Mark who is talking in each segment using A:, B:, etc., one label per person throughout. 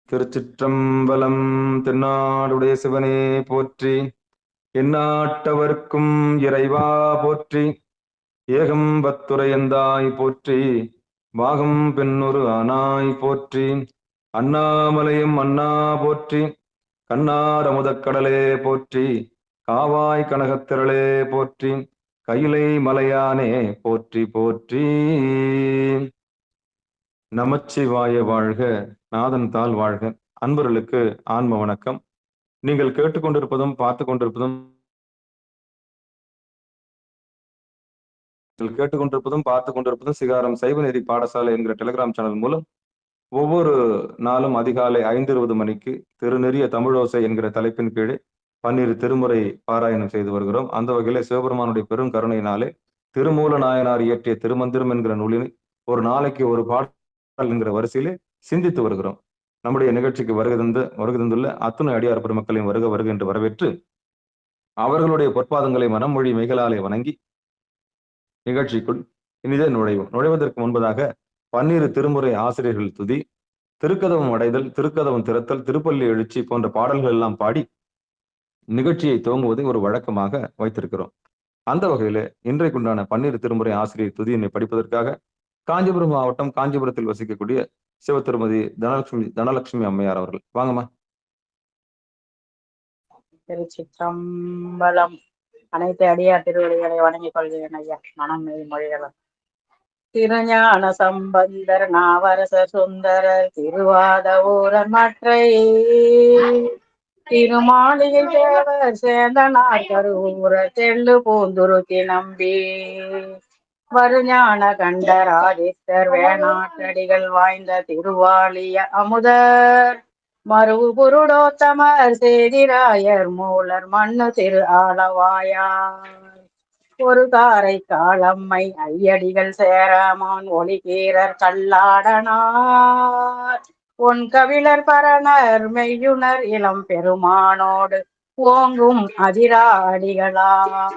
A: திருச்சிற்றம்பலம். தென்னாடுடைய சிவனே போற்றி, எந்நாட்டவர்க்கும் இறைவா போற்றி, ஏகம்பத்துரையந்தாய் போற்றி, பாகம் பெண்ணொரு ஆனாய் போற்றி, அண்ணாமலையும் அண்ணா போற்றி, கண்ணார் அமுதக்கடலே போற்றி, காவாய் கனகத்திரளே போற்றி, கையிலை மலையானே போற்றி போற்றி. நமச்சிவாய வாழ்க, நாதன் தாள் வாழ்க. அன்பர்களுக்கு ஆன்ம வணக்கம். நீங்கள் கேட்டுக்கொண்டிருப்பதும் பார்த்து கொண்டிருப்பதும் சிகாரம் சைவநெறி பாடசாலை என்கிற டெலிகிராம் சேனல் மூலம் ஒவ்வொரு நாளும் அதிகாலை 5:20 மணிக்கு திருநெறிய தமிழோசை என்கிற தலைப்பின் கீழே 12 திருமுறை பாராயணம் செய்து வருகிறோம். அந்த வகையிலே சிவபெருமானுடைய பெரும் கருணையினாலே திருமூல நாயனார் இயற்றிய திருமந்திரம் என்கிற நூலினை ஒரு நாளைக்கு ஒரு பாடல் என்கிற வரிசையிலே சிந்தித்து வருகிறோம். நம்முடைய நிகழ்ச்சிக்கு வருகை தந்துள்ள அத்துணை அடியார் பெருமக்களையும் வருக வருக என்று வரவேற்று அவர்களுடைய பொற்பாதங்களை மனமொழி மெய்களாலே வணங்கி நிகழ்ச்சிக்குள் இனிதே நுழைவதற்கு முன்பதாக 12 திருமுறை ஆசிரியர்கள் துதி, திருக்கதவம் அடைதல், திருக்கதவம் திறத்தல், திருப்பள்ளி எழுச்சி போன்ற பாடல்கள் எல்லாம் பாடி நிகழ்ச்சியை துவங்குவதை ஒரு வழக்கமாக வைத்திருக்கிறோம். அந்த வகையில இன்றைக்குண்டான 12 திருமுறை ஆசிரியர் துதியினை படிப்பதற்காக காஞ்சிபுரம் மாவட்டம் காஞ்சிபுரத்தில் வசிக்கக்கூடிய சிவ திருமதி தனலட்சுமி அம்மையார் அவர்கள். வாங்கம்மா.
B: திருச்சிற்றம்பலம். அனைத்து அடியார் திருவடிகளை வணங்கிக் கொள்கிறேன் ஐயா. மனம் மொழிகளும் திருஞான சம்பந்தர், நாவரசர், சுந்தரர், திருவாத ஊரர், மற்றை திருமாளிகை தேவர், சேந்தனார், கருவூரர், தெள்ளு பூந்துருத்தி நம்பி, வருஞான கண்டர், ஆதித்தர், வேணாட்டடிகள் வாய்ந்த திருவாளிய அமுதர், மருவு புருடோத்தமர், சேதிராயர், மூலர், மண்ணு திரு ஆளவாயார், ஒரு காரை காலம்மை ஐயடிகள் சேரமான், ஒளிகீரர், கல்லாடனார், ஒன் கவிழர், பரணர், மெய்யுணர், இளம் பெருமானோடு ஓங்கும் அதிராடிகளார்,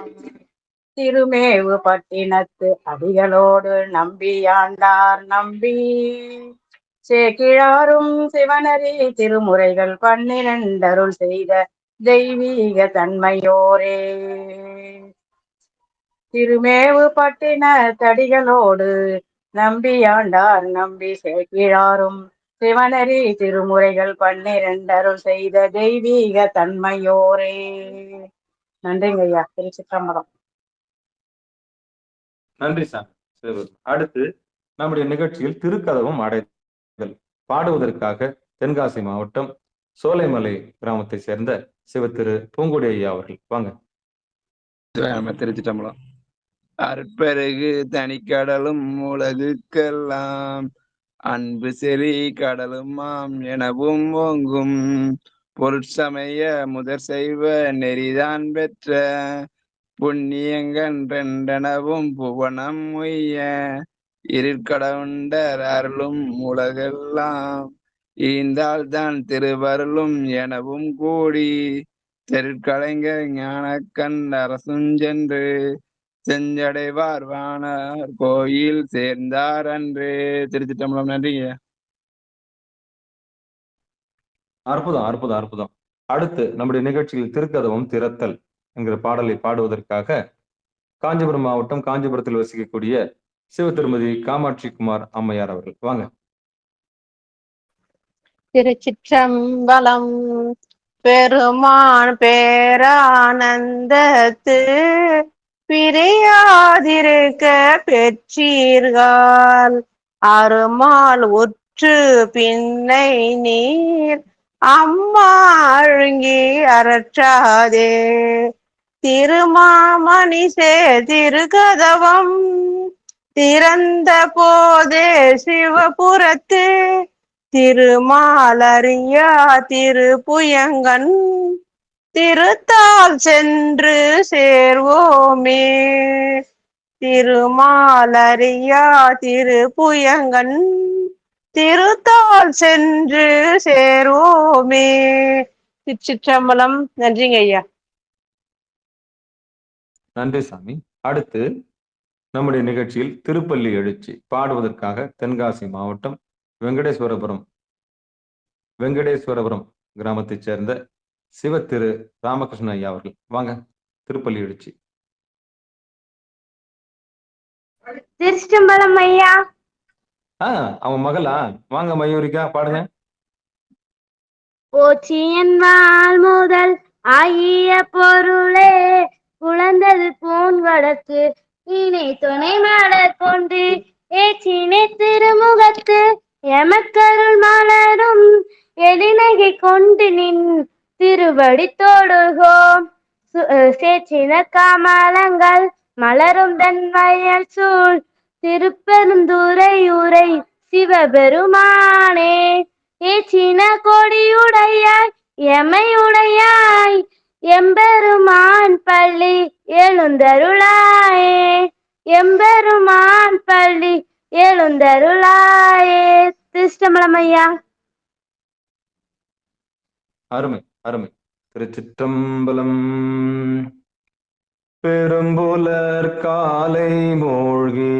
B: திருமேவு பட்டினத்து அடிகளோடு நம்பியாண்டார், நம்பி சேக்கிழாரும், சிவனரி திருமுறைகள் 12 அருள் செய்த தெய்வீக தன்மையோரே, திருமேவு பட்டினத்தடிகளோடு நம்பியாண்டார், நம்பி சேக்கிழாரும், சிவனரி திருமுறைகள் 12 அருள் செய்த தெய்வீக தன்மையோரே. நன்றிங்க ஐயா. திருச்சிற்றம்பலம்.
A: நன்றி சாமி. அடுத்து நம்முடைய நிகழ்ச்சியில் திருக்கதவம் அடைதல் பாடுவதற்காக தென்காசி மாவட்டம் சோலைமலை கிராமத்தை சேர்ந்த சிவத்திரு பூங்குடி ஐயா அவர்கள். வாங்க.
C: திருச்சிற்றம்பலம். அற்பருகு தனிக்கடலும் உலகுக்கெல்லாம் அன்பு செறி கடலுமாம் எனவும் ஓங்கும், பொருட்சமய முதற் செய்வ நெறிதான் பெற்ற புண்ணியங்கன்றெண்டனவும் புவனம் உய்ய, இருட்கடவுண்டர் அருளும் உலகெல்லாம் ஈந்தால் தான் திருவருளும் எனவும் கூடி, தெருக்கலைஞர் ஞானக்கண் அரசுஞ்சென்று செஞ்சடைவார் வானார் கோயில் சேர்ந்தார் அன்று. திருச்சிற்றம்பலம். நன்றிங்க.
A: அற்புதம் அற்புதம் அற்புதம். அடுத்து நம்முடைய நிகழ்ச்சியில் திருக்கதவம் திறத்தல் என்கிற பாடலை பாடுவதற்காக காஞ்சிபுரம் மாவட்டம் காஞ்சிபுரத்தில் வசிக்கக்கூடிய சிவ திருமதி காமாட்சி குமார் அம்மையார் அவர்கள். வாங்க.
D: திருச்சிற்றம்பலம். பெருமான் பேரானந்தத்து பிரியாதிருக்க பெற்றீர்கள், அருமால் உற்று பின்னை நீர் அம்மா அழுங்கி அரற்றாதே, திருமாமணி திருக்கதவம் திறந்த போதே சிவபுரத்து திருமாலறியா திருப்புயங்கன் திருத்தால் சென்று சேர்வோமே, திருமாலறியா திருப்புயங்கன் திருத்தால் சென்று சேர்வோமே. திருச்சிற்றம்பலம். நன்றிங்க ஐயா.
A: நன்றி சாமி. அடுத்து நம்முடைய நிகழ்ச்சியில் திருப்பள்ளி எழுச்சி பாடுவதற்காக தென்காசி மாவட்டம் வெங்கடேஸ்வரபுரம் வெங்கடேஸ்வரபுரம் கிராமத்தைச் சேர்ந்த சிவத்திரு ராமகிருஷ்ணன் ஐயா அவர்கள். வாங்க, திருப்பள்ளி எழுச்சி.
E: திருச்சிட்டம்பலம் ஐயா.
A: அவன் மகளா? வாங்க மயூரிக்கா, பாடுங்க.
E: போச்சியன் வாழ் முதல் ஆகிய பொருளே புலந்தது பூன் வடக்கு இணை துணை மலர் கொண்டு ஏச்சினை திருமுகத்து எமக்கருள் மலரும் எழினகை கொண்டு நின் திருவடி தொடுகோம். சேச்சின கமலங்கள் மலரும் தன் வயல் சூழ் திருப்பெருந்துறை உரை சிவபெருமானே. ஏச்சின கொடியுடையாய் எமையுடையாய் எம்பெருமான் பள்ளி எழுந்தருளாயே. எம்பெருமான் பள்ளி எழுந்தருளாயே. திருச்சிட்டம்பலம் ஐயா.
A: அருமை அருமை. திருச்சிற்றம்பலம். பெரும்புலர் காலை மூழ்கி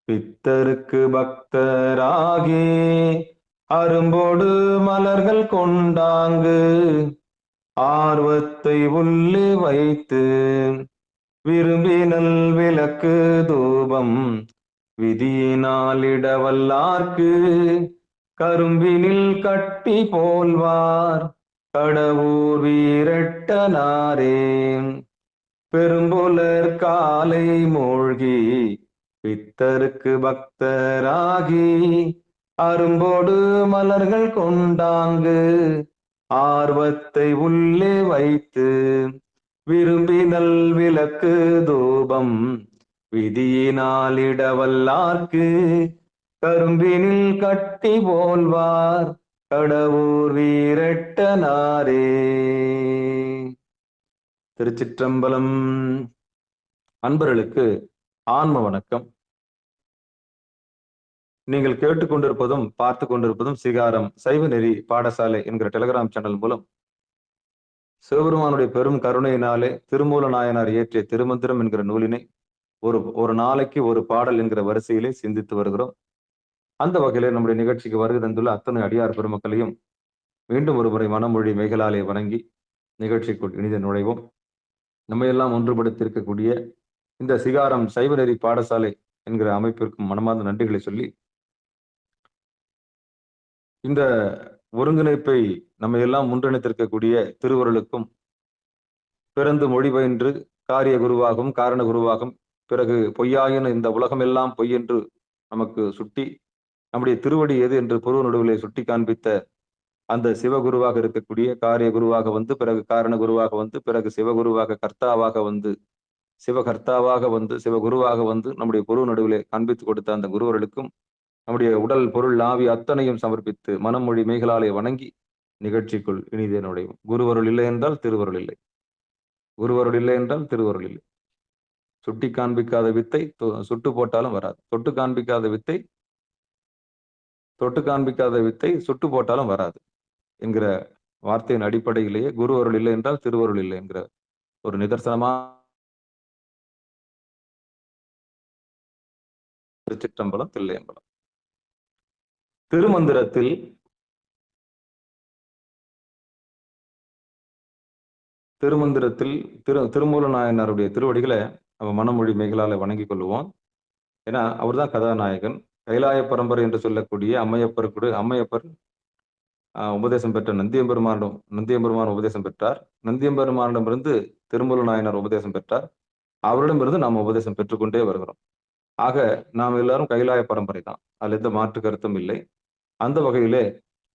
A: பித்தருக்கு பக்தராகி அரும்போடு மலர்கள் கொண்டாங்கு ஆர்வத்தை உள்ளே வைத்து விரும்பினல் விளக்கு தூபம் விதியினாலிடவல்லார்க்கு கரும்பினில் கட்டி போல்வார் கடவுர் வீரட்டனாரே. பெரும்புலர் காலை மூழ்கி பித்தருக்கு பக்தராகி அரும்போடு மலர்கள் கொண்டாங்கு ஆர்வத்தை உள்ளே வைத்து விரும்பினல் விளக்கு தூபம் விதியினாலிடவல்லார்க்கு கரும்பினில் கட்டி போல்வார் கடவுர் வீரட்டனாரே. திருச்சிற்றம்பலம். அன்பர்களுக்கு ஆன்ம வணக்கம். நீங்கள் கேட்டுக்கொண்டிருப்பதும் பார்த்து கொண்டிருப்பதும் சிகாரம் சைவ நெறி பாடசாலை என்கிற டெலிகிராம் சேனல் மூலம் சிவபெருமானுடைய பெரும் கருணையினாலே திருமூல நாயனார் இயற்றிய திருமந்திரம் என்கிற நூலினை ஒரு நாளைக்கு ஒரு பாடல் என்கிற வரிசையிலே சிந்தித்து வருகிறோம். அந்த வகையிலே நம்முடைய நிகழ்ச்சிக்கு வருகை தந்துள்ள அத்தனை அடியார் பெருமக்களையும் மீண்டும் ஒரு முறை மனமொழி மேகலாலே வணங்கி நிகழ்ச்சிக்குள் இனித நுழைவோம். நம்மையெல்லாம் ஒன்றுபடுத்தி இருக்கக்கூடிய இந்த சிகாரம் சைவ நெறி பாடசாலை என்கிற அமைப்பிற்கும் மனமார்ந்த நன்றிகளை சொல்லி, இந்த ஒருங்கிணைப்பை நம்ம எல்லாம் ஒன்றிணைத்திருக்கக்கூடிய திருவருளுக்கும், பிறந்து மொழி பயின்று காரிய குருவாகும் காரண குருவாகும் பிறகு பொய்யாயின இந்த உலகம் எல்லாம் பொய் என்று நமக்கு சுட்டி நம்முடைய திருவடி எது என்று பொருவ நடுவிலே சுட்டி காண்பித்த அந்த சிவகுருவாக இருக்கக்கூடிய காரிய குருவாக வந்து பிறகு காரண குருவாக வந்து பிறகு சிவகுருவாக கர்த்தாவாக வந்து சிவகர்த்தாவாக வந்து சிவகுருவாக வந்து நம்முடைய பொருவ நடுவிலே காண்பித்து கொடுத்த அந்த குருவர்களுக்கும் நம்முடைய உடல் பொருள் ஆவி அத்தனையும் சமர்ப்பித்து மனமொழி மேகலாலே வணங்கி நிகழ்ச்சிக்குள் இனிதே நுழையும். குருவருள் இல்லை என்றால் திருவருள் இல்லை, குருவருள் இல்லை என்றால் திருவருள் இல்லை. சுட்டி காண்பிக்காத வித்தை சுட்டு போட்டாலும் வராது, தொட்டு காண்பிக்காத வித்தை சுட்டு போட்டாலும் வராது என்கிற வார்த்தையின் அடிப்படையிலேயே குருவருள் இல்லை என்றால் திருவருள் இல்லை என்கிற ஒரு நிதர்சனமா திருச்சிற்றம்பலம் தில்லையம்பலம். திருமந்திரத்தில் திருமூல நாயனாருடைய திருவடிகளை நம்ம மனமொழி மேகலால வணங்கி கொள்ளுவோம். ஏன்னா அவர் தான் கதாநாயகன். கைலாய பரம்பரை என்று சொல்லக்கூடிய அம்மையப்பர் உபதேசம் பெற்ற நந்தியம்பெருமான் உபதேசம் பெற்றார். நந்தியம்பெருமானிடமிருந்து திருமூல நாயனார் உபதேசம் பெற்றார். அவரிடமிருந்து நாம் உபதேசம் பெற்றுக்கொண்டே வருகிறோம். ஆக நாம் எல்லாரும் கைலாய பரம்பரை தான், அதில் எந்த மாற்று கருத்தும் இல்லை. அந்த வகையிலே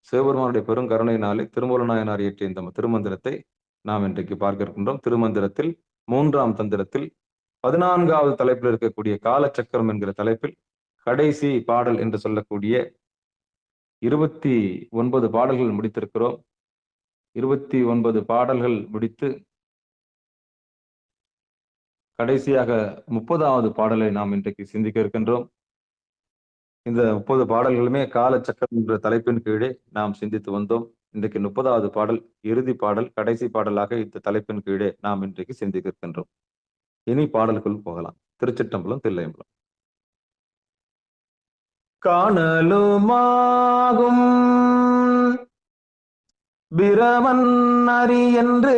A: சிவபெருமானுடைய பெரும் கருணையினாலே திருமூல நாயனார் இயற்றிய இந்த திருமந்திரத்தை நாம் இன்றைக்கு பார்க்க இருக்கின்றோம். திருமந்திரத்தில் 3ஆம் தந்திரத்தில் 14வது தலைப்பில் இருக்கக்கூடிய காலச்சக்கரம் என்கிற தலைப்பில் கடைசி பாடல் என்று சொல்லக்கூடிய 29 பாடல்கள் முடித்திருக்கிறோம். 29 பாடல்கள் முடித்து கடைசியாக 30வது பாடலை நாம் இன்றைக்கு சிந்திக்க இருக்கின்றோம். இந்த 30 பாடல்களுமே காலச்சக்கரம் என்ற தலைப்பின் கீழே நாம் சிந்தித்து வந்தோம். இன்றைக்கு 30வது பாடல் இறுதி பாடல், கடைசி பாடலாக இந்த தலைப்பின் கீழே நாம் இன்றைக்கு சிந்திக்க இருக்கின்றோம். இனி பாடலுக்குள் போகலாம். திருச்சிற்றம்பலம் தில்லையம்பலம். காணலுமாகும் பிரமன் அறி என்று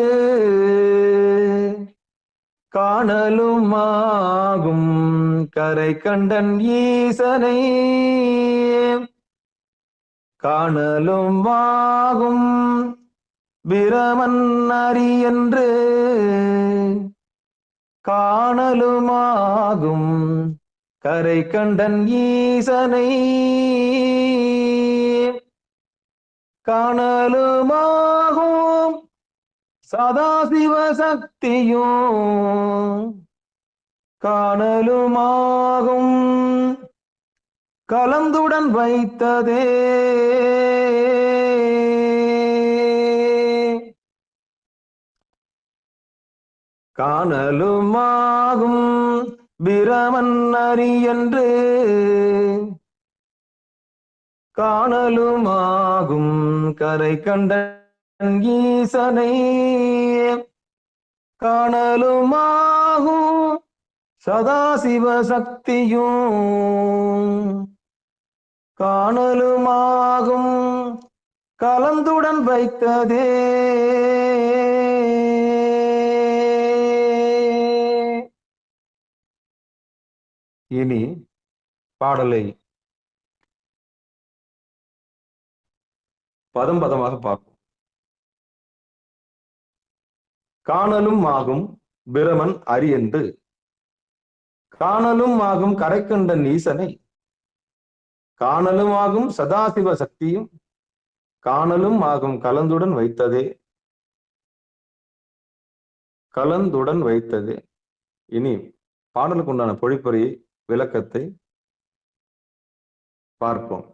A: காணலுமாகும் கரை கண்டன் ஈசனை காணலுமாகும் பிரமன் அறி என்று காணலுமாகும் கரை கண்டன் ஈசனை காணலுமாகும் சதாசிவ சக்தியும் காணலுமாகும் கலந்துடன் வைத்ததே காணலுமாகும் பிரமன் அறி என்று காணலுமாகும் கரை கண்டன் ஈசனை காணலுமாகும் சதாசிவ சக்தியும் காணலுமாகும் கலந்துடன் வைத்ததே. இனி பாடலை பதம் பதமாக பார்ப்போம். காணலும் ஆகும் பிரமன் அறி என்று காணலும் ஆகும் கரைக்கண்டன் ஈசனை காணலும் ஆகும் சதாசிவ சக்தியும் காணலும் ஆகும் கலந்துடன் வைத்ததே கலந்துடன் வைத்ததே. இனி பாடலுக்கு உண்டான பொழிப்புரை விளக்கத்தை பார்ப்போம்.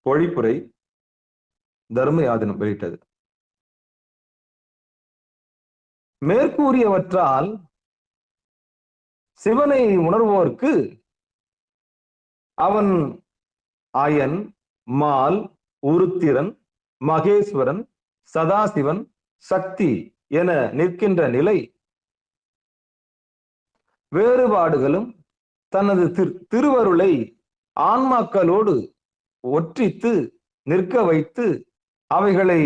A: பொழிப்புரை தர்மயாதனம் வெளியிட்டது. மேற்கூறியவற்றால் சிவனை உணர்வோர்க்கு அவன் அயன், மால், உருத்திரன், மகேஸ்வரன், சதாசிவன், சக்தி என நிற்கின்ற நிலை வேறுபாடுகளும் தனது திருவருளை ஆன்மாக்களோடு ஒற்றித்து நிற்க வைத்து அவைகளை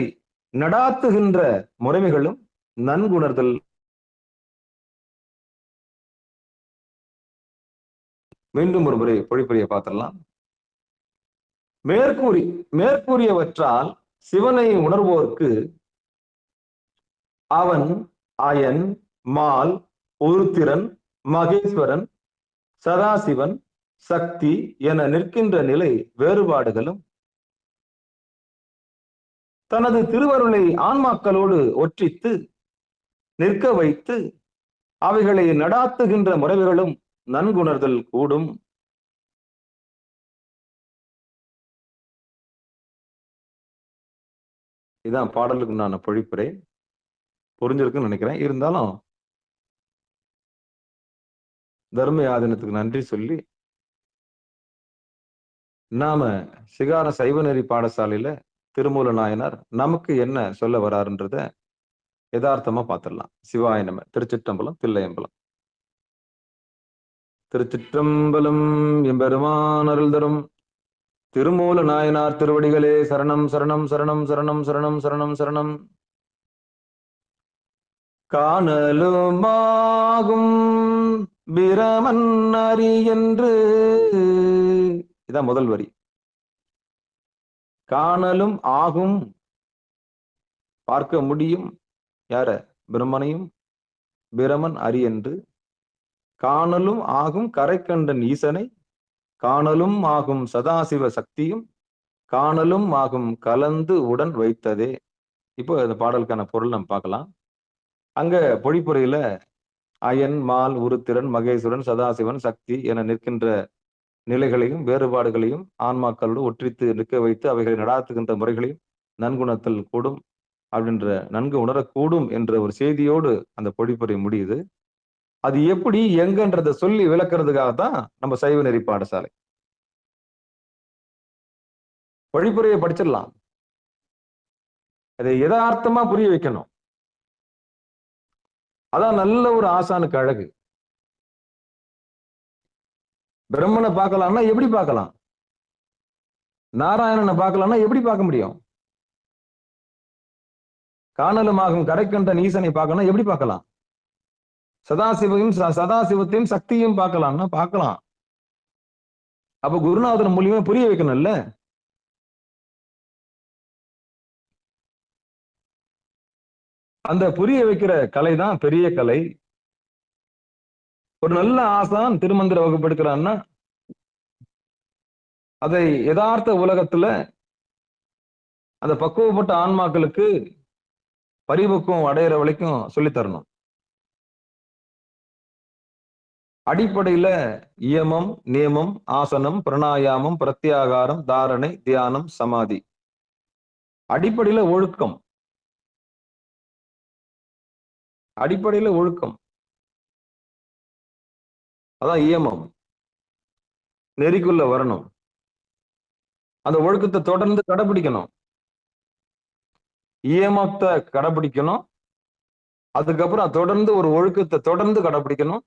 A: நடாத்துகின்ற முறைமைகளும் நன்குணர்தல். மீண்டும் ஒரு முறை பொழிப்புரையை பார்த்திடலாம். மேற்கூறியவற்றால் சிவனை உணர்வோர்க்கு அவன் அயன், மால், உருத்திரன், மகேஸ்வரன், சதாசிவன், சக்தி என நிற்கின்ற நிலை வேறுபாடுகளும் தனது திருவருளை ஆன்மாக்களோடு ஒற்றித்து நிற்க வைத்து அவைகளை நடாத்துகின்ற முறைகளும் நன்குணர்தல் கூடும். இதான் பாடலுக்கு உண்டான பொழிப்புரை. புரிஞ்சிருக்குன்னு நினைக்கிறேன். இருந்தாலும் தர்மயாதனத்துக்கு நன்றி சொல்லி நாம சிகார சைவநெறி பாடசாலையில திருமூல நாயனார் நமக்கு என்ன சொல்ல வராருன்றத யதார்த்தமா பார்த்திடலாம். சிவாய நம. திருச்சிற்றம்பலம், தில்லையம்பலம். திருச்சிற்றம்பலம். எம்பெருமான் அருள் தரும் திருமூல நாயனார் திருவடிகளே சரணம் சரணம் சரணம் சரணம் சரணம் சரணம் சரணம். காணலுமாகும் பிரமன் அறி என்று, இதான் முதல் வரி. காணலும் ஆகும், பார்க்க முடியும் யார? பிரம்மனையும். பிரமன் அறி என்று காணலும் ஆகும் கரைக்கண்டன் ஈசனை காணலும் ஆகும் சதாசிவ சக்தியும் காணலும் ஆகும் கலந்து உடன் வைத்ததே. இப்போ இந்த பாடலுக்கான பொருள் நம்ம பார்க்கலாம். அங்க பொழிப்புரையில அயன், மால், உருத்திரன், மகேஸ்வரன், சதாசிவன், சக்தி என நிற்கின்ற நிலைகளையும் வேறுபாடுகளையும் ஆன்மாக்களோடு ஒற்றித்து நிற்க வைத்து அவைகளை நடாத்துகின்ற முறைகளையும் நன்குணத்தல் கூடும் அப்படின்ற நன்கு உணரக்கூடும் என்ற ஒரு செய்தியோடு அந்த பொழிப்புரை முடியுது. அது எப்படி எங்கன்றதை சொல்லி விளக்குறதுக்காகத்தான் நம்ம சைவ நெறி பாடசாலை. பொழிப்புரையை படிச்சிடலாம், அதை யதார்த்தமா புரிய வைக்கணும். அதான் நல்ல ஒரு ஆசானுக்கு அழகு. பிரம்மனை பார்க்கலாம்னா எப்படி பார்க்கலாம்? நாராயணனை பார்க்கலாம்னா எப்படி பார்க்க முடியும்? காணலுமாகும் கரைக்கண்ட ஈசனை பார்க்கணும், எப்படி பார்க்கலாம்? சதாசிவத்தையும் சக்தியும் பார்க்கலாம்னா பார்க்கலாம். அப்ப குருநாதர் மூலியமா புரிய வைக்கணும்ல. அந்த புரிய வைக்கிற கலை தான் பெரிய கலை. ஒரு நல்ல ஆசான் திருமந்திர வகுப்பு எடுக்கிறான்னா அதை யதார்த்த உலகத்துல அந்த பக்குவப்பட்ட ஆன்மாக்களுக்கு பரிபக்குவம் அடையிற வரைக்கும் சொல்லித்தரணும். அடிப்படையில இயமம், நியமம், ஆசனம், பிரணாயாமம், பிரத்யாகாரம், தாரணை, தியானம், சமாதி, அடிப்படையில ஒழுக்கம். அடிப்படையில ஒழுக்கம் அதான் இயமம். நெறிக்குள்ள வரணும், அந்த ஒழுக்கத்தை தொடர்ந்து கடைபிடிக்கணும். இயமத்தை கடைபிடிக்கணும், அதுக்கப்புறம் தொடர்ந்து ஒரு ஒழுக்கத்தை தொடர்ந்து கடைபிடிக்கணும்.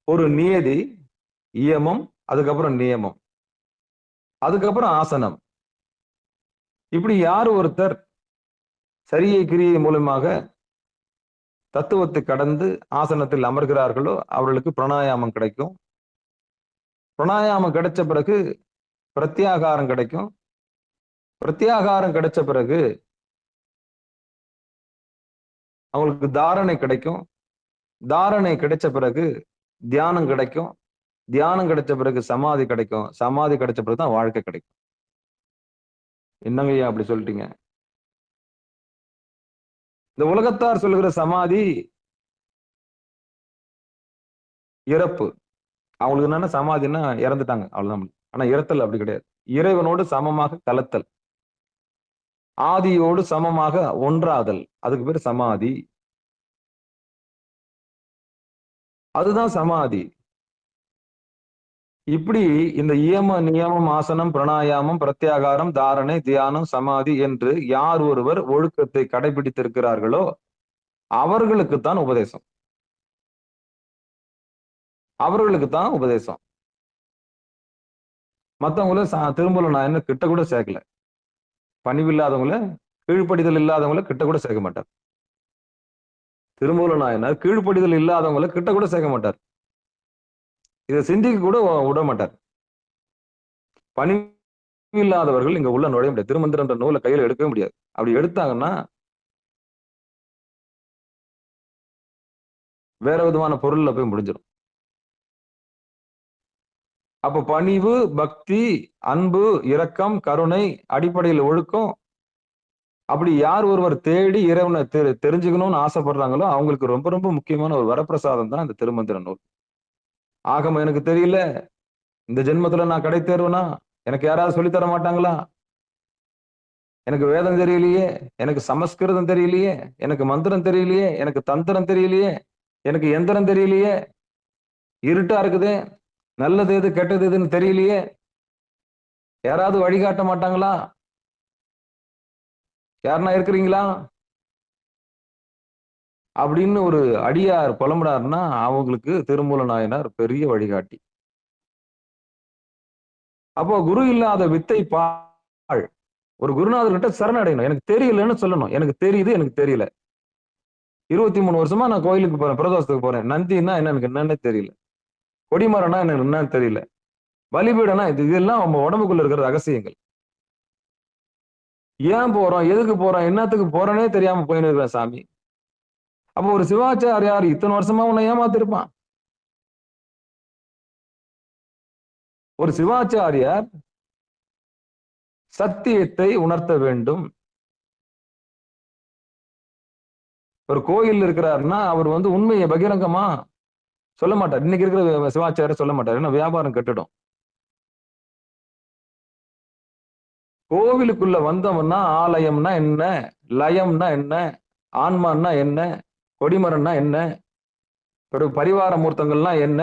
A: ஒரு நியதி, இயமம், அதுக்கப்புறம் நியமம், அதுக்கப்புறம் ஆசனம். இப்படி யார் ஒருத்தர் சரியை கிரியை மூலமாக தத்துவத்தை கடந்து ஆசனத்தில் அமர்கிறார்களோ அவர்களுக்கு பிராணாயாமம் கிடைக்கும். பிராணாயாமம் கிடைச்ச பிறகு பிரத்யாகாரம் கிடைக்கும். பிரத்யாகாரம் கிடைச்ச பிறகு அவங்களுக்கு தாரணை கிடைக்கும். தாரணை கிடைச்ச பிறகு தியானம் கிடைக்கும். தியானம் கிடைச்ச பிறகு சமாதி கிடைக்கும். சமாதி கிடைச்ச பிறகுதான் வாழ்க்கை கிடைக்கும். என்னங்கய்யா அப்படி சொல்லிட்டீங்க? இந்த உலகத்தார் சொல்லுகிற சமாதி இறப்பு. அவங்களுக்கு என்னன்னா சமாதின்னா இறந்துட்டாங்க, அவ்வளவுதான். ஆனா இறத்தல் அப்படி கிடையாது. இறைவனோடு சமமாக கலத்தல், ஆதியோடு சமமாக ஒன்றாதல், அதுக்கு பேர் சமாதி. அதுதான் சமாதி. இப்படி இந்த இயம, நியமம், ஆசனம், பிராணாயாமம், பிரத்யாகாரம், தாரணை, தியானம், சமாதி என்று யார் ஒருவர் ஒழுக்கத்தை கடைபிடித்திருக்கிறார்களோ அவர்களுக்குத்தான் உபதேசம். அவர்களுக்குத்தான் உபதேசம். மற்றவங்கள திரும்பல நான் என்ன கிட்ட கூட சேர்க்கல. பணிவில்லாதவங்கள, கீழ்ப்படிதல் இல்லாதவங்கள கிட்ட கூட சேர்க்க மாட்டார். திருமூல நாயனார் கீழ்ப்படிதல் இல்லாதவங்கள கிட்ட கூட சேர்க்க மாட்டார். இதை சிந்திக்க கூட விட மாட்டார். பணிவு இல்லாதவர்கள் இங்க உள்ள நுழைய முடியாது. திருமந்திரன்ற நூலை கையில எடுக்கவே முடியாது. அப்படி எடுத்தாங்கன்னா வேற விதமான பொருள்ல போய் முடிஞ்சிடும். அப்ப பணிவு, பக்தி, அன்பு, இரக்கம், கருணை, அடிப்படையில் ஒழுக்கம், அப்படி யார் ஒருவர் தேடி இறைவனை தெரிஞ்சுக்கணும்னு ஆசைப்படுறாங்களோ அவங்களுக்கு ரொம்ப ரொம்ப முக்கியமான ஒரு வரப்பிரசாதம் தான் இந்த திருமந்திர நூல். ஆகம எனக்கு தெரியல, இந்த ஜென்மத்துல நான் கடை தேர்வனா, எனக்கு யாராவது சொல்லித்தர மாட்டாங்களா? எனக்கு வேதம் தெரியலையே, எனக்கு சமஸ்கிருதம் தெரியலையே, எனக்கு மந்திரம் தெரியலையே, எனக்கு தந்திரம் தெரியலையே, எனக்கு எந்திரம் தெரியலையே, இருட்டா இருக்குதே, நல்லது எது கெட்டது எதுன்னு தெரியலையே, யாராவது வழிகாட்ட மாட்டாங்களா? யாருன்னா இருக்கிறீங்களா அப்படின்னு ஒரு அடியார் புலம்புறாருன்னா அவங்களுக்கு திருமூல நாயனார் பெரிய வழிகாட்டி. அப்போ குரு இல்லாத வித்தை பாழ். ஒரு குருநாதர்கிட்ட சரணடையணும். எனக்கு தெரியலன்னு சொல்லணும். எனக்கு தெரியுது, எனக்கு தெரியல. 23 வருஷமா நான் கோயிலுக்கு போறேன், பிரதோஷத்துக்கு போறேன். நந்தின்னா என்ன எனக்கு என்னன்னு தெரியல. கொடிமரம்னா எனக்கு என்னன்னு தெரியல. பலிபீடம்னா இதெல்லாம் நம்ம உடம்புக்குள்ள இருக்கிற ரகசியங்கள். ஏன் போறோம், எதுக்கு போறோம், என்னத்துக்கு போறோன்னே தெரியாம போயின்னு இருக்கிறேன் சாமி. அப்போ ஒரு சிவாச்சாரியார் இத்தனை வருஷமா உன்னை ஏமாத்திருப்பான். ஒரு சிவாச்சாரியார் சத்தியத்தை உணர்த்த வேண்டும். ஒரு கோயில் இருக்கிறாருன்னா அவர் உண்மையை பகிரங்கமா சொல்ல மாட்டார். இன்னைக்கு இருக்கிற சிவாச்சாரியர் சொல்ல மாட்டார். ஏன்னா வியாபாரம் கெட்டுடும். கோவிலுக்குள்ள வந்தவன்னா ஆலயம்னா என்ன, லயம்னா என்ன, ஆன்மான்னா என்ன, கொடிமரம்னா என்ன, பரிவார மூர்த்தங்கள்லாம் என்ன,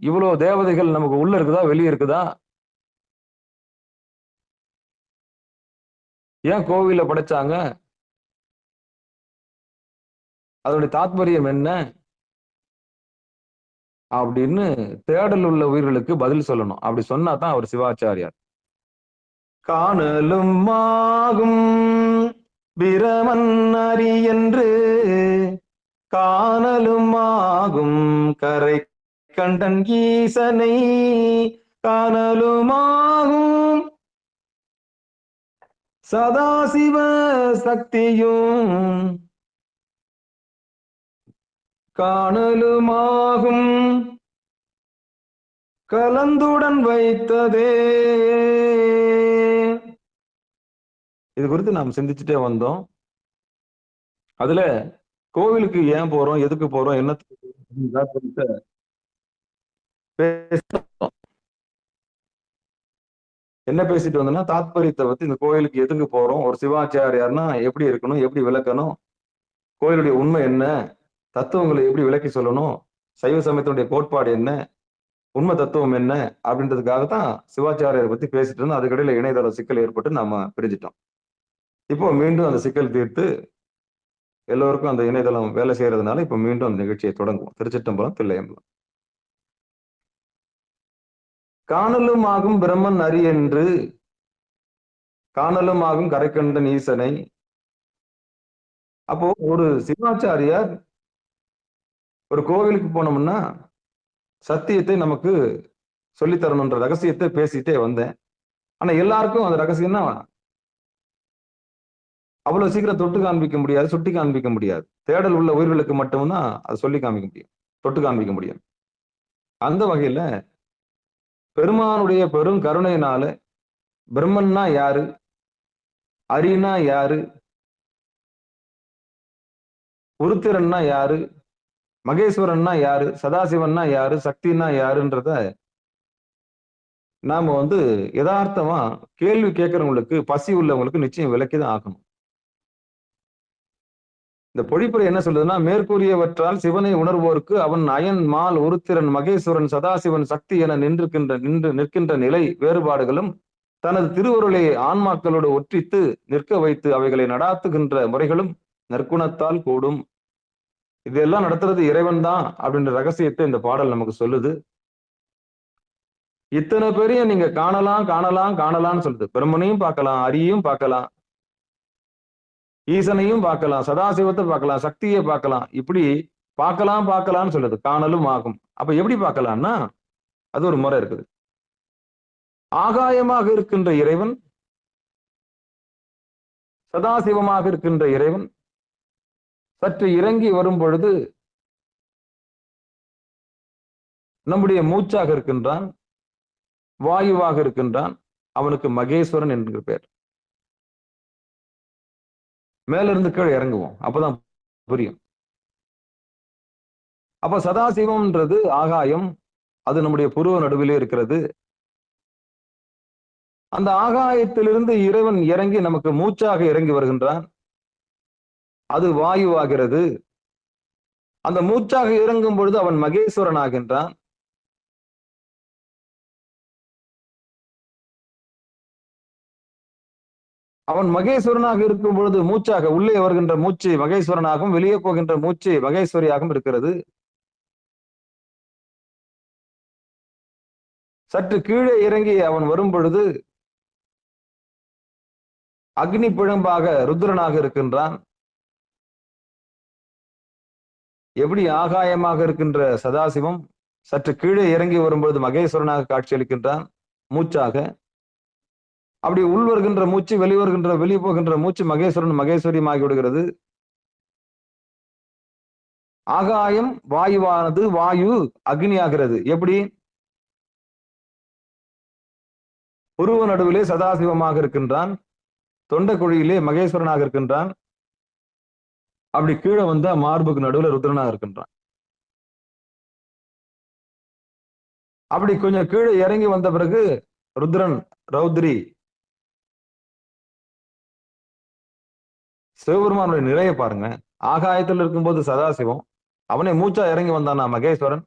A: இவ்வளவு தேவதைகள் நமக்கு உள்ள இருக்குதா வெளியே இருக்குதா, ஏன் கோவில படைச்சாங்க, அதனுடைய தாத்பரியம் என்ன, அப்படின்னு தேடல் உள்ள உயிர்களுக்கு பதில் சொல்லணும். அப்படி சொன்னா தான் அவர் சிவாச்சாரியார். காணலும் ஆகும் பிரமன் அறி என்று காணலும் ஆகும் கரை கண்டன் ஈசனை காணலும் ஆகும் சதாசிவ சக்தியும் காணலுமாகும் கலந்துடன் வைத்ததே. இது குறித்து நாம் சிந்திச்சுட்டே வந்தோம். அதுல கோவிலுக்கு ஏன் போறோம், எதுக்கு போறோம், என்ன என்ன பேசிட்டு வந்தோம்னா தாத்பரியத்தை பத்தி, இந்த கோயிலுக்கு எதுக்கு போறோம், ஒரு சிவாச்சாரியார்னா எப்படி இருக்கணும், எப்படி விளக்கணும், கோயிலுடைய உண்மை என்ன, தத்துவங்களை எப்படி விளக்கி சொல்லணும், சைவ சமயத்தினுடைய கோட்பாடு என்ன, உண்மை தத்துவம் என்ன அப்படின்றதுக்காக தான் சிவாச்சாரியாரை பத்தி பேசிட்டு இருந்தோம். அதுக்கடையில இணையதள சிக்கல் ஏற்பட்டு நாம பிரிஞ்சிட்டோம். இப்போ மீண்டும் அந்த சிக்கல் தீர்த்து எல்லோருக்கும் அந்த இணையதளம் வேலை செய்யறதுனால இப்ப மீண்டும் அந்த நிகழ்ச்சியை தொடங்குவோம். திருச்சிற்றம்பலம், தில்லையம்பலம். காணலும் ஆகும் பிரம்மன் அறி என்று காணலும் ஆகும் கரைக்கண்டன் ஈசனை. அப்போ ஒரு சிவாச்சாரியார் ஒரு கோவிலுக்கு போனோம்னா சத்தியத்தை நமக்கு சொல்லித்தரணுன்ற ரகசியத்தை பேசிட்டே வந்தேன். ஆனா எல்லாருக்கும் அந்த ரகசியம் தான் அவ்வளவு சீக்கிரம் தொட்டு காண்பிக்க முடியாது, சுட்டி காண்பிக்க முடியாது. தேடல் உள்ள உயிர்களுக்கு மட்டும்தான் அதை சொல்லி காமிக்க முடியும், தொட்டு காண்பிக்க முடியும். அந்த வகையில பெருமானுடைய பெரும் கருணையினால பிரம்மன்னா யாரு, அரினா யாரு, உருத்திரன்னா யாரு, மகேஸ்வரன்னா யாரு, சதாசிவன்னா யாரு, சக்தினா யாருன்றத நாம யதார்த்தமா கேள்வி கேட்கறவங்களுக்கு, பசி உள்ளவங்களுக்கு நிச்சயம் விளக்கிதான் ஆகணும். இந்த பொழிப்புரை என்ன சொல்லுதுன்னா, மேற்கூறியவற்றால் சிவனை உணர்வோருக்கு அவன் அயன், மால், உருத்திரன், மகேஸ்வரன், சதாசிவன், சக்தி என நிற்கின்ற நிலை வேறுபாடுகளும் தனது திருவருளை ஆன்மாக்களோடு ஒற்றித்து நிற்க வைத்து அவைகளை நடாத்துகின்ற முறைகளும் நற்குணத்தால் கூடும். இதெல்லாம் நடத்துறது இறைவன் தான் அப்படின்ற ரகசியத்தை இந்த பாடல் நமக்கு சொல்லுது. இத்தனை பேரையும் நீங்க காணலாம் காணலாம் காணலாம்னு சொல்லுது. பிரம்மனையும் பார்க்கலாம், அரியையும் பார்க்கலாம், ஈசனையும் பார்க்கலாம், சதாசிவத்தை பார்க்கலாம், சக்தியை பார்க்கலாம். இப்படி பார்க்கலாம் பார்க்கலாம்னு சொல்லுது. காணலும் ஆகும். அப்ப எப்படி பார்க்கலாம்னா அது ஒரு முறை இருக்குது. ஆகாயமாக இருக்கின்ற இறைவன், சதாசிவமாக இருக்கின்ற இறைவன் சற்று இறங்கி வரும் பொழுது நம்முடைய மூச்சாக இருக்கின்றான், வாயுவாக இருக்கின்றான். அவனுக்கு மகேஸ்வரன் என்கிற பேர். மேல இருந்து கீழே இறங்குவோம், அப்பதான் புரியும். அப்ப சதாசிவம்ன்றது ஆகாயம், அது நம்முடைய புருவ நடுவிலே இருக்கிறது. அந்த ஆகாயத்திலிருந்து இறைவன் இறங்கி நமக்கு மூச்சாக இறங்கி வருகின்றான், அது வாயுவாகிறது. அந்த மூச்சாக இறங்கும் பொழுது அவன் மகேஸ்வரன் ஆகின்றான். அவன் மகேஸ்வரனாக இருக்கும் பொழுது மூச்சாக உள்ளே வருகின்ற மூச்சு மகேஸ்வரனாகவும் வெளியே போகின்ற மூச்சு மகேஸ்வரியாகவும் இருக்கிறது. சற்று கீழே இறங்கி அவன் வரும் பொழுது அக்னி பிழம்பாக ருத்ரனாக இருக்கின்றான். எப்படி ஆகாயமாக இருக்கின்ற சதாசிவம் சற்று கீழே இறங்கி வரும்பொழுது மகேஸ்வரனாக காட்சியளிக்கின்றான் மூச்சாக. அப்படி உள் வருகின்ற மூச்சு வெளியே போகின்ற மூச்சு மகேஸ்வரன் மகேஸ்வரியம் ஆகிவிடுகிறது. ஆகாயம் வாயுவானது வாயு அக்னி ஆகிறது. எப்படி? புருவ நடுவிலே சதாசிவமாக இருக்கின்றான், தொண்டக்குழியிலே மகேஸ்வரனாக இருக்கின்றான். அப்படி கீழே வந்தா மார்புக்கு நடுவில் ருத்ரனாக இருக்கின்றான். அப்படி கொஞ்சம் கீழே இறங்கி வந்த பிறகு ருத்ரன் ரௌத்ரி சிவபெருமானுடைய நிறைய பாருங்க. ஆகாயத்தில் இருக்கும்போது சதாசிவம், அவனே மூச்சா இறங்கி வந்தானா மகேஸ்வரன்,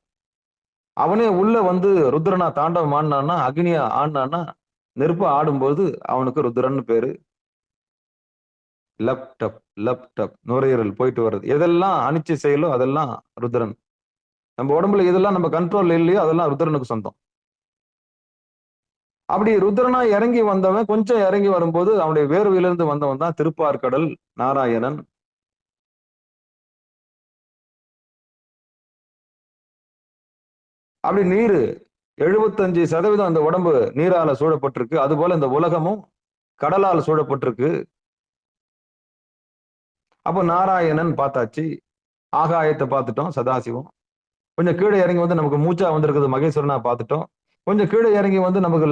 A: அவனே உள்ள ருத்ரனா தாண்டவம் ஆடினான்னா, அக்னியா ஆடினான்னா, நெருப்பா ஆடும்போது அவனுக்கு ருத்ரன் பேரு. லப்டப் நுரையீரல் போயிட்டு வர்றது எதெல்லாம் அனிச்சை செயலோ அதெல்லாம் ருத்ரன். நம்ம உடம்புல இதெல்லாம் நம்ம கண்ட்ரோல் இல்லையோ அதெல்லாம் ருத்ரனுக்கு சொந்தம். அப்படி ருத்ரனா இறங்கி வந்தவன் கொஞ்சம் இறங்கி வரும்போது அவனுடைய வேர்வையிலிருந்து வந்தவன் தான் திருப்பார்கடல் நாராயணன். அப்படி நீரு 75% அந்த உடம்பு நீரால சூழப்பட்டிருக்கு. அது போல இந்த உலகமும் கடலால் சூழப்பட்டிருக்கு. அப்போ நாராயணன் பார்த்தாச்சு, ஆகாயத்தை பார்த்துட்டோம் சதாசிவம். கொஞ்சம் கீழே இறங்கி வந்து நமக்கு மூச்சா வந்திருக்குது மகேஸ்வரனா பார்த்துட்டோம். கொஞ்சம் கீழே இறங்கி வந்து நமக்கு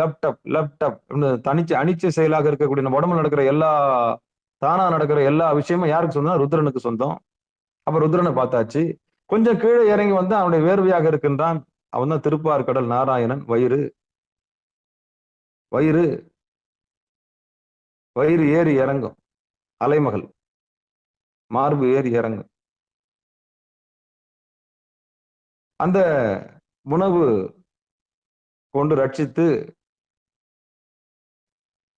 A: லேப்டாப் தனிச்சு அனிச்சை செயலாக இருக்கக்கூடிய நம்ம உடம்புல நடக்கிற எல்லா தானா நடக்கிற எல்லா விஷயமும் யாருக்கு சொந்தம்? ருத்ரனுக்கு சொந்தம். அப்ப ருத்ரனை பார்த்தாச்சு. கொஞ்சம் கீழே இறங்கி வந்து அவனுடைய வேர்வையாக இருக்கின்றான். அவன் தான் திருப்பார்கடல் நாராயணன். வயிறு வயிறு வயிறு ஏறி இறங்கும், அலைமகள் மார்பு ஏறி இறங்கும். அந்த உணவு கொண்டு ரட்சித்து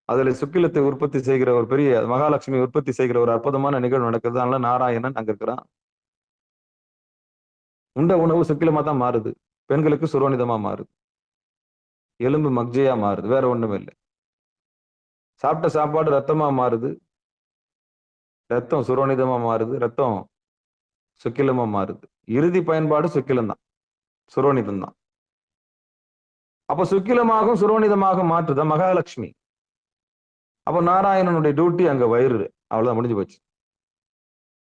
A: அதுல சுக்கிலத்தை உற்பத்தி செய்கிற ஒரு பெரிய மகாலட்சுமி உற்பத்தி செய்கிற ஒரு அற்புதமான நிகழ்வு நடக்குது. அதனால நாராயணன் அங்க இருக்கிறான். உண்ட உணவு சுக்கிலமா தான் மாறுது. பெண்களுக்கு சுரோனிதமா மாறுது, எலும்பு மக்ஜையா மாறுது, வேற ஒண்ணுமே இல்லை. சாப்பிட்ட சாப்பாடு ரத்தமா மாறுது, ரத்தம் சுரோனிதமா மாறுது, ரத்தம் சுக்கிலமா மாறுது. இறுதி பயன்பாடு சுக்கிலம் தான், சுரோனிதம் தான். அப்ப சுக்கிலமாகவும் சுரோனிதமாக மாற்றுத மகாலட்சுமி. அப்ப நாராயணனுடைய டியூட்டி அங்க வயிறு, அவ்வளவுதான், முடிஞ்சு போச்சு,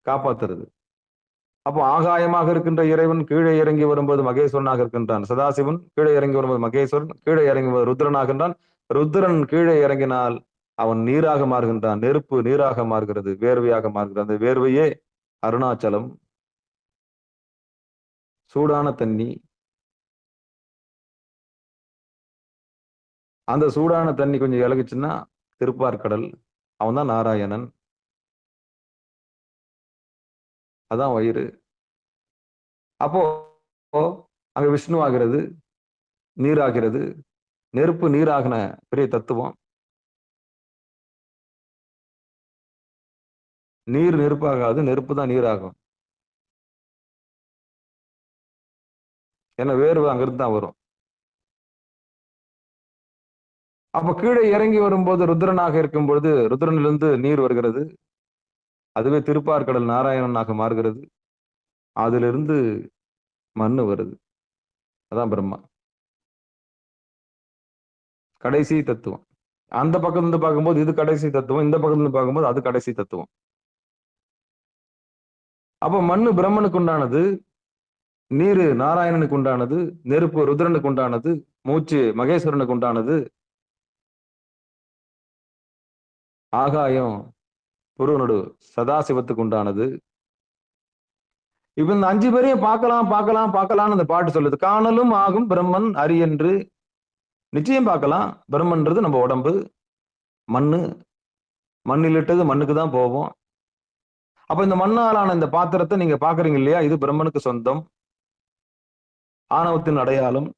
A: காப்பாத்துறது. அப்போ ஆகாயமாக இருக்கின்ற இறைவன் கீழே இறங்கி வரும்போது மகேஸ்வரனாக இருக்கின்றான். சதாசிவன் கீழே இறங்கி வரும்போது மகேஸ்வரன், கீழே இறங்கி ருத்ரனாகின்றான். ருத்ரன் கீழே இறங்கினால் அவன் நீராக மாறுகின்றான். நெருப்பு நீராக மாறுகிறது, வேர்வையாக மாறுகிறது. அந்த வேர்வையே அருணாச்சலம், சூடான தண்ணி. அந்த சூடான தண்ணி கொஞ்சம் இலகுச்சுன்னா திருப்பார்கடல், அவன் தான் நாராயணன். அதான் வயிறு. அப்போ அங்க விஷ்ணு ஆகிறது, நீராகிறது. நெருப்பு நீராகின பெரிய தத்துவம். நீர் நெருப்பாகாது, நெருப்பு தான் நீராகும். ஏன்னா வேர்வை அங்கிருந்து தான் வரும். அப்ப கீழே இறங்கி வரும்போது ருத்ரனாக இருக்கும் பொழுது ருத்ரனிலிருந்து நீர் வருகிறது. அதுவே திருப்பார்கடல் நாராயணனாக மாறுகிறது. அதிலிருந்து மண்ணு வருது, அதான் பிரம்மா. கடைசி தத்துவம். அந்த பக்கம் இருந்து பார்க்கும்போது இது கடைசி தத்துவம், இந்த பக்கம் இருந்து பார்க்கும்போது அது கடைசி தத்துவம். அப்ப மண்ணு பிரம்மனுக்கு உண்டானது, நீரு நாராயணனுக்கு உண்டானது, நெருப்பு ருத்ரனுக்கு உண்டானது, மூச்சு மகேஸ்வரனுக்கு உண்டானது, ஆகாயம் புருவனோடு சதாசிவத்துக்கு உண்டானது. இப்ப இந்த 5 பேரையும் பார்க்கலாம்னு அந்த பாட்டு சொல்லுது. காணலும் ஆகும் பிரம்மன் அரியென்று. நிச்சயம் பார்க்கலாம். பிரம்மன்றது நம்ம உடம்பு, மண்ணு, மண்ணிலிட்டது மண்ணுக்கு தான் போவோம். அப்ப இந்த மண்ணாலான இந்த பாத்திரத்தை நீங்க பாக்குறீங்க இல்லையா, இது பிரம்மனுக்கு சொந்தம், ஆணவத்தின் அடையாளம்.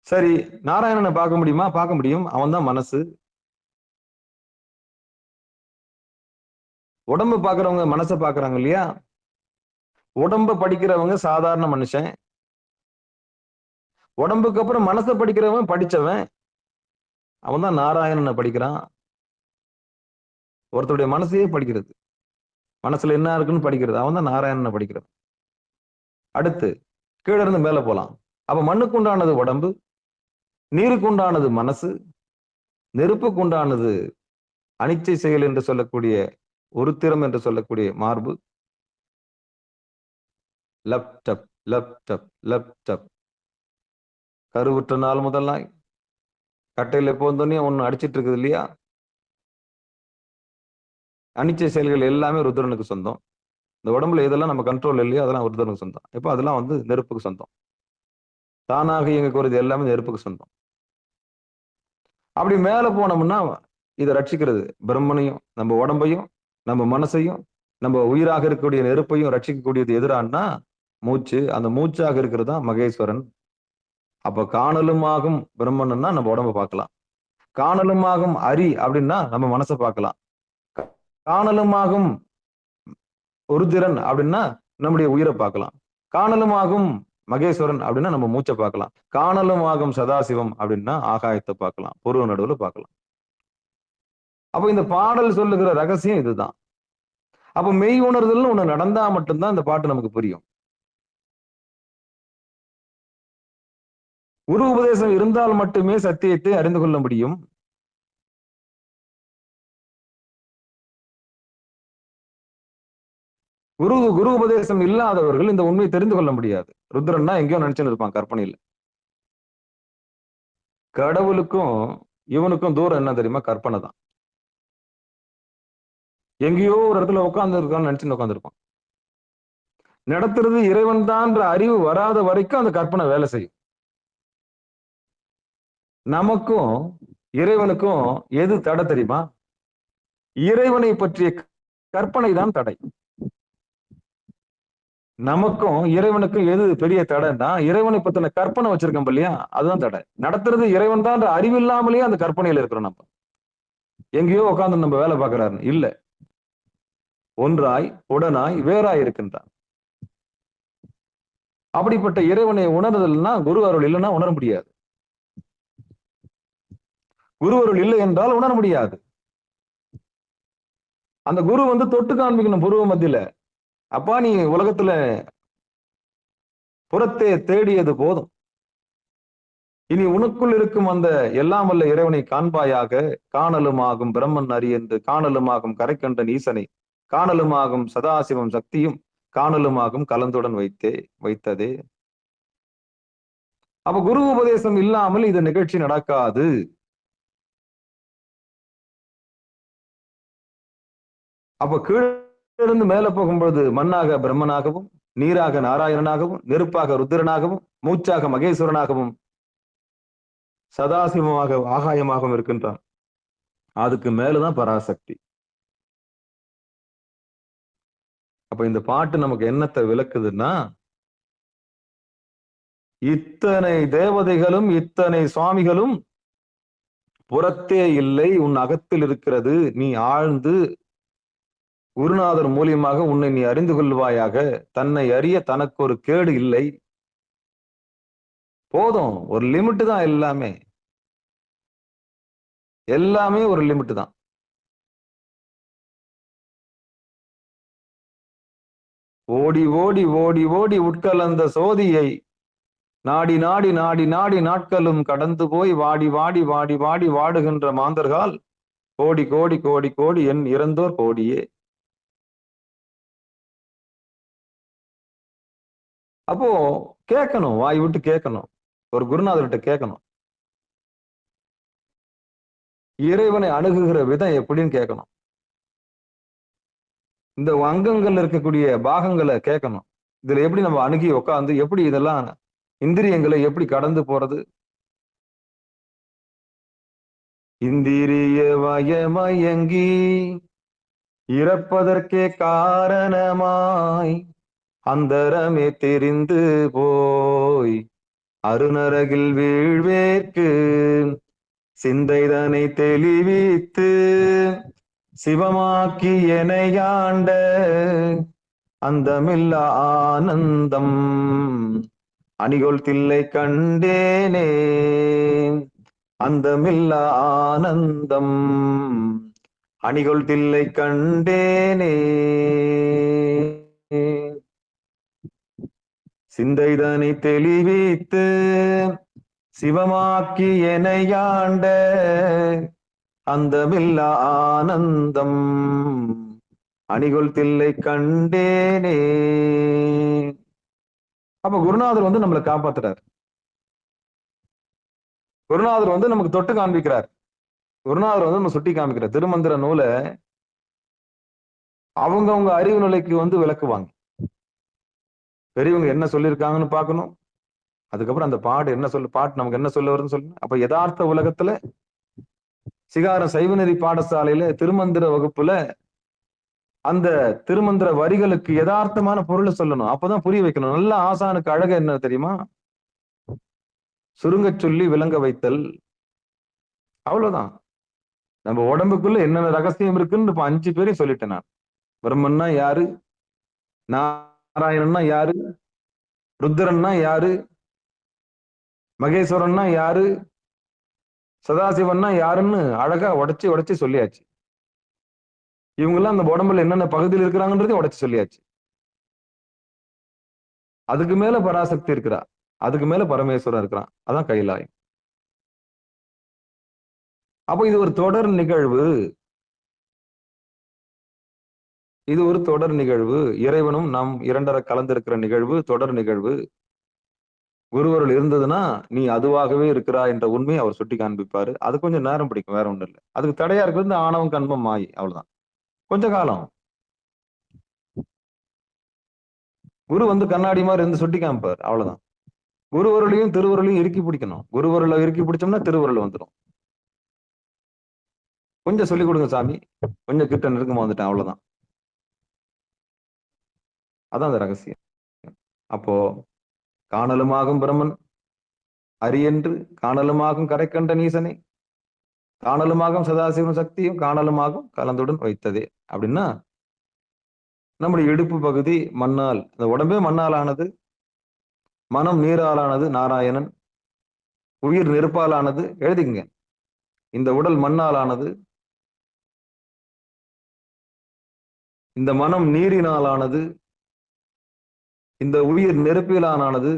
A: சரி, நாராயணனை பார்க்க முடியுமா? பார்க்க முடியும். அவன் தான் மனசு. உடம்பு பாக்குறவங்க மனசை பாக்குறாங்க இல்லையா? உடம்ப படிக்கிறவங்க சாதாரண மனுஷன், உடம்புக்கு அப்புறம் மனசை படிக்கிறவன் படிச்சவன், அவன் தான் நாராயணனை படிக்கிறான். ஒருத்தருடைய மனசையே படிக்கிறது, மனசுல என்ன இருக்குன்னு படிக்கிறது, அவன் தான் நாராயணனை படிக்கிறான். அடுத்து கீழே இருந்து மேல போலாம். அப்ப மண்ணுக்கு உண்டானது உடம்பு, நீருக்கு உண்டானது மனசு, நெருப்புக்கு உண்டானது அனிச்சை செயல் என்று சொல்லக்கூடிய உருத்திரம் என்று சொல்லக்கூடிய மார்பு. லப்டப் கருவுற்ற நாள் முதல்லாம் கட்டையில போந்தோன்னே ஒண்ணு அடிச்சிட்டு இருக்குது இல்லையா? அனிச்சை செயல்கள் எல்லாமே ருத்ரனுக்கு சொந்தம். இந்த உடம்புல எதெல்லாம் நம்ம கண்ட்ரோல் இல்லையோ அதெல்லாம் ருத்ரனுக்கு சொந்தம். இப்போ அதெல்லாம் வந்து நெருப்புக்கு சொந்தம். தானாக இயங்கக்கூடியது எல்லாமே நெருப்புக்கு சொந்தம். அப்படி மேல போனோம்னா இதை ரட்சிக்கிறது பிரம்மனையும், நம்ம உடம்பையும், நம்ம மனசையும், நம்ம உயிராக இருக்கக்கூடிய நெருப்பையும் ரட்சிக்கக்கூடியது எதிரான்னா மூச்சு. அந்த மூச்சாக இருக்கிறது தான் மகேஸ்வரன். அப்ப காணலுமாகும் பிரம்மன்னா நம்ம உடம்ப பார்க்கலாம், காணலுமாகும் அரி அப்படின்னா நம்ம மனசை பார்க்கலாம், காணலுமாகும் உருத்திரன் அப்படின்னா நம்முடைய உயிரை பார்க்கலாம். காணலும் ஆகும் மகேஸ்வரன் அப்படின்னா நம்ம மூச்சை பார்க்கலாம். காணலும் ஆகும் சதாசிவம் அப்படின்னா ஆகாயத்தை பார்க்கலாம், புருவ நடுவுல பார்க்கலாம். அப்ப இந்த பாடல் சொல்லுகிற ரகசியம் இதுதான். அப்ப மெய் உணர்தல்னு ஒண்ணு நடந்தா மட்டும்தான் இந்த பாட்டு நமக்கு புரியும். குரு உபதேசம் இருந்தால் மட்டுமே சத்தியத்தை அறிந்து கொள்ள முடியும். குரு உபதேசம் இல்லாதவர்கள் இந்த உண்மையை தெரிந்து கொள்ள முடியாது. ருத்ரன்னா எங்கேயோ நினைச்சுன்னு இருப்பான் கற்பனையில். கடவுளுக்கும் இவனுக்கும் தூரம் என்ன தெரியுமா? கற்பனை தான். எங்கேயோ ஒரு இடத்துல உட்கார்ந்து இருக்கான்னு நினைச்சுன்னு உட்காந்துருப்பான். நடத்துறது இறைவன் தான்ற அறிவு வராத வரைக்கும் அந்த கற்பனை வேலை செய்யும். நமக்கும் இறைவனுக்கும் எது தடை தெரியுமா? இறைவனை பற்றிய கற்பனை தான் தடை. நமக்கும் இறைவனுக்கும் எது பெரிய தடைன்னா, இறைவனை பத்தின கற்பனை வச்சிருக்கோம் இல்லையா, அதுதான் தடை. நடத்துறது இறைவன் தான் அறிவு இல்லாமலேயே அந்த கற்பனையில இருக்கிறோம். நம்ம எங்கேயோ உட்காந்து நம்ம வேலை பார்க்கிறாரு இல்ல, ஒன்றாய் உடனாய் வேறாய் இருக்கின்றான். அப்படிப்பட்ட இறைவனை உணர்தல்னா குரு அருள் இல்லைன்னா உணர முடியாது. குரு அருள் இல்லை என்றால் உணர முடியாது. அந்த குரு வந்து தொட்டு காண்பிக்கணும் புருவ மத்தியில. அப்பா நீ உலகத்துல புறத்தே தேடியது போதும், இனி உனக்குள் இருக்கும் அந்த எல்லாம் வல்ல இறைவனை காண்பாயாக. காணலுமாகும் பிரம்மன் அறியென்று, காணலுமாகும் கரைக்கண்டன் ஈசனை, காணலுமாகும் சதாசிவம் சக்தியும், காணலுமாகும் கலந்துடன் வைத்ததே. அப்ப குரு உபதேசம் இல்லாமல் இந்த நிகழ்ச்சி நடக்காது. அப்ப கீழிருந்து மேல போகும்போது மண்ணாக பிரம்மனாகவும், நீராக நாராயணனாகவும், நெருப்பாக ருத்திரனாகவும், மூச்சாக மகேஸ்வரனாகவும், சதாசிவமாக ஆகாயமாகவும் இருக்கின்றான். அதுக்கு மேலதான் பராசக்தி. அப்ப இந்த பாட்டு நமக்கு என்னத்தை விளக்குதுன்னா, இத்தனை தேவதைகளும் இத்தனை சுவாமிகளும் புறத்தே இல்லை, உன் அகத்தில் இருக்கிறது. நீ ஆழ்ந்து குருநாதர் மூலியமாக உன்னை நீ அறிந்து கொள்வாயாக. தன்னை அறிய தனக்கு ஒரு கேடு இல்லை. போதும், ஒரு லிமிட் தான். எல்லாமே ஒரு லிமிட் தான். ஓடி ஓடி ஓடி ஓடி உட்கலந்த சோதியை நாடி நாடி நாடி நாடி நாட்களும் கடந்து போய் வாடி வாடி வாடி வாடி வாடுகின்ற மாந்தர்கள் கோடி கோடி கோடி கோடி என் இறந்தோர் கோடியே. அப்போ கேட்கணும், வாய் விட்டு கேட்கணும், ஒரு குருநாதர்கிட்ட கேட்கணும். இறைவனை அணுகுகிற விதம் எப்படின்னு கேட்கணும். இந்த அங்கங்கள் இருக்கக்கூடிய பாகங்களை கேட்கணும். இதுல எப்படி நம்ம அணுகி உட்காந்து எப்படி இதெல்லாம் இந்திரியங்களை எப்படி கடந்து போறது? இந்திரிய வயமயங்கி இறப்பதற்கே காரணமாய் அந்தரமே தெரிந்து போய் அருணரகில் வீழ்வேற்கு சிந்தைதனை தெளிவித்து சிவமாக்கி எனையாண்ட அந்தமில்ல ஆனந்தம் அணிகொள் தில்லை கண்டேனே. அந்தமில்ல ஆனந்தம் அணிகொள் தில்லை கண்டேனே. சிந்தைதனை தெளிவித்து சிவமாக்கி எனையாண்ட அந்தமில்ல ஆனந்தம் அணிகொள் தில்லை கண்டேனே. அப்ப குருநாதர் வந்து நம்மளை காப்பாத்துறார். குருநாதர் வந்து நமக்கு தொட்டு காண்பிக்கிறார். குருநாதர் வந்து நம்ம சுட்டி காமிக்கிறார். திருமந்திர நூலை அவங்க அறிவு நிலைக்கு வந்து விளக்குவாங்க. பெரியவங்க என்ன சொல்லியிருக்காங்கன்னு பார்க்கணும். அதுக்கப்புறம் அந்த பாட்டு நமக்கு என்ன சொல்ல வருதுன்னு சொல்லணும். அப்ப யதார்த்த உலகத்துல சிகாரம் சைவநெறி பாடசாலையில திருமந்திர வகுப்புல அந்த திருமந்திர வரிகளுக்கு யதார்த்தமான பொருளை சொல்லணும். அப்பதான் புரிய வைக்கணும். நல்ல ஆசானுக்கு அழகு என்ன தெரியுமா? சுருங்க சொல்லி விளங்க வைத்தல். அவ்வளவுதான். நம்ம உடம்புக்குள்ள என்னென்ன ரகசியம் இருக்குன்னு இப்ப 5 பேரையும் சொல்லிட்டேன் நான். பிரம்மன்னா யாரு? நான் நாராயணன்னா யாரு, ருத்ரன்னா யாரு, மகேஸ்வரன்னா யாரு, சதாசிவன்னா யாருன்னு அழகா உடைச்சு உடைச்சு சொல்லியாச்சு. இவங்கெல்லாம் அந்த உடம்புல என்னென்ன பகுதியில் இருக்கிறாங்கன்றதையும் உடைச்சு சொல்லியாச்சு. அதுக்கு மேல பராசக்தி இருக்கிறா, அதுக்கு மேல பரமேஸ்வரன் இருக்கிறான், அதான் கைலாயம். அப்ப இது ஒரு தொடர் நிகழ்வு, இது ஒரு தொடர் நிகழ்வு. இறைவனும் நாம் இரண்டரை கலந்திருக்கிற நிகழ்வு, தொடர் நிகழ்வு. குருவருள் இருந்ததுன்னா நீ அதுவாகவே இருக்கிறா என்ற உண்மையை அவர் சுட்டி காண்பிப்பாரு. அது கொஞ்சம் நேரம் பிடிக்கும், வேற ஒண்ணும் இல்லை. அதுக்கு தடையா இருக்கிறது இந்த ஆணவம், கண்மம், மாயை, அவ்வளவுதான். கொஞ்ச காலம் குரு வந்து கண்ணாடி மாதிரி இருந்து சுட்டி காமிப்பார், அவ்வளவுதான். குருவருளையும் திருவருளையும் இறுக்கி பிடிக்கணும். குருவருளை இறுக்கி பிடிச்சோம்னா திருவருள் வந்துடும். கொஞ்சம் சொல்லிக் கொடுங்க சாமி, கொஞ்சம் கிட்ட நெருக்கமா வந்துட்டேன், அவ்வளவுதான். அதான் அந்த ரகசியம். அப்போ காணலுமாகும் பிரம்மன் அரியென்று, காணலுமாகும் கரைக்கண்ட நீசனே, காணலுமாகும் சதாசிவம் சக்தியும், காணலுமாகும் கலந்துடன் வைத்ததே. அப்படின்னா நம்முடைய இடுப்பு பகுதி மண்ணால், இந்த உடம்பே மண்ணால் ஆனது, மனம் நீரால் ஆனது நாராயணன், உயிர் நெருப்பால் ஆனது, எழுதிங்க. இந்த உடல் மண்ணால் ஆனது, இந்த மனம் நீரினால் ஆனது, இந்த உயிர் நெருப்பிலானது,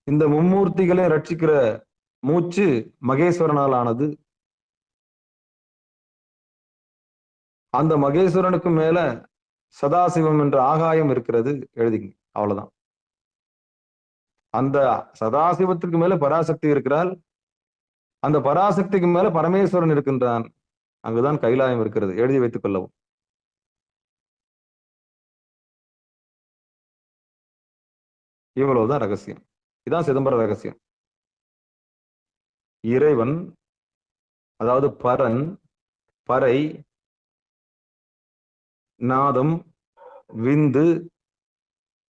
A: இந்த மும்மூர்த்திகளை ரட்சிக்கிற மூச்சு மகேஸ்வரனால் ஆனது. அந்த மகேஸ்வரனுக்கு மேல சதாசிவம் என்ற ஆகாயம் இருக்கிறது, எழுதிங்க. அவ்வளவுதான். அந்த சதாசிவத்திற்கு மேல பராசக்தி இருக்கிறாள், அந்த பராசக்திக்கு மேல பரமேஸ்வரன் இருக்கின்றான், அங்குதான் கைலாயம் இருக்கிறது, எழுதி வைத்துக் கொள்ளவும். இவ்வளவுதான் ரகசியம். இதான் சிதம்பர ரகசியம். இறைவன், அதாவது பரன், பறை, நாதம், விந்து,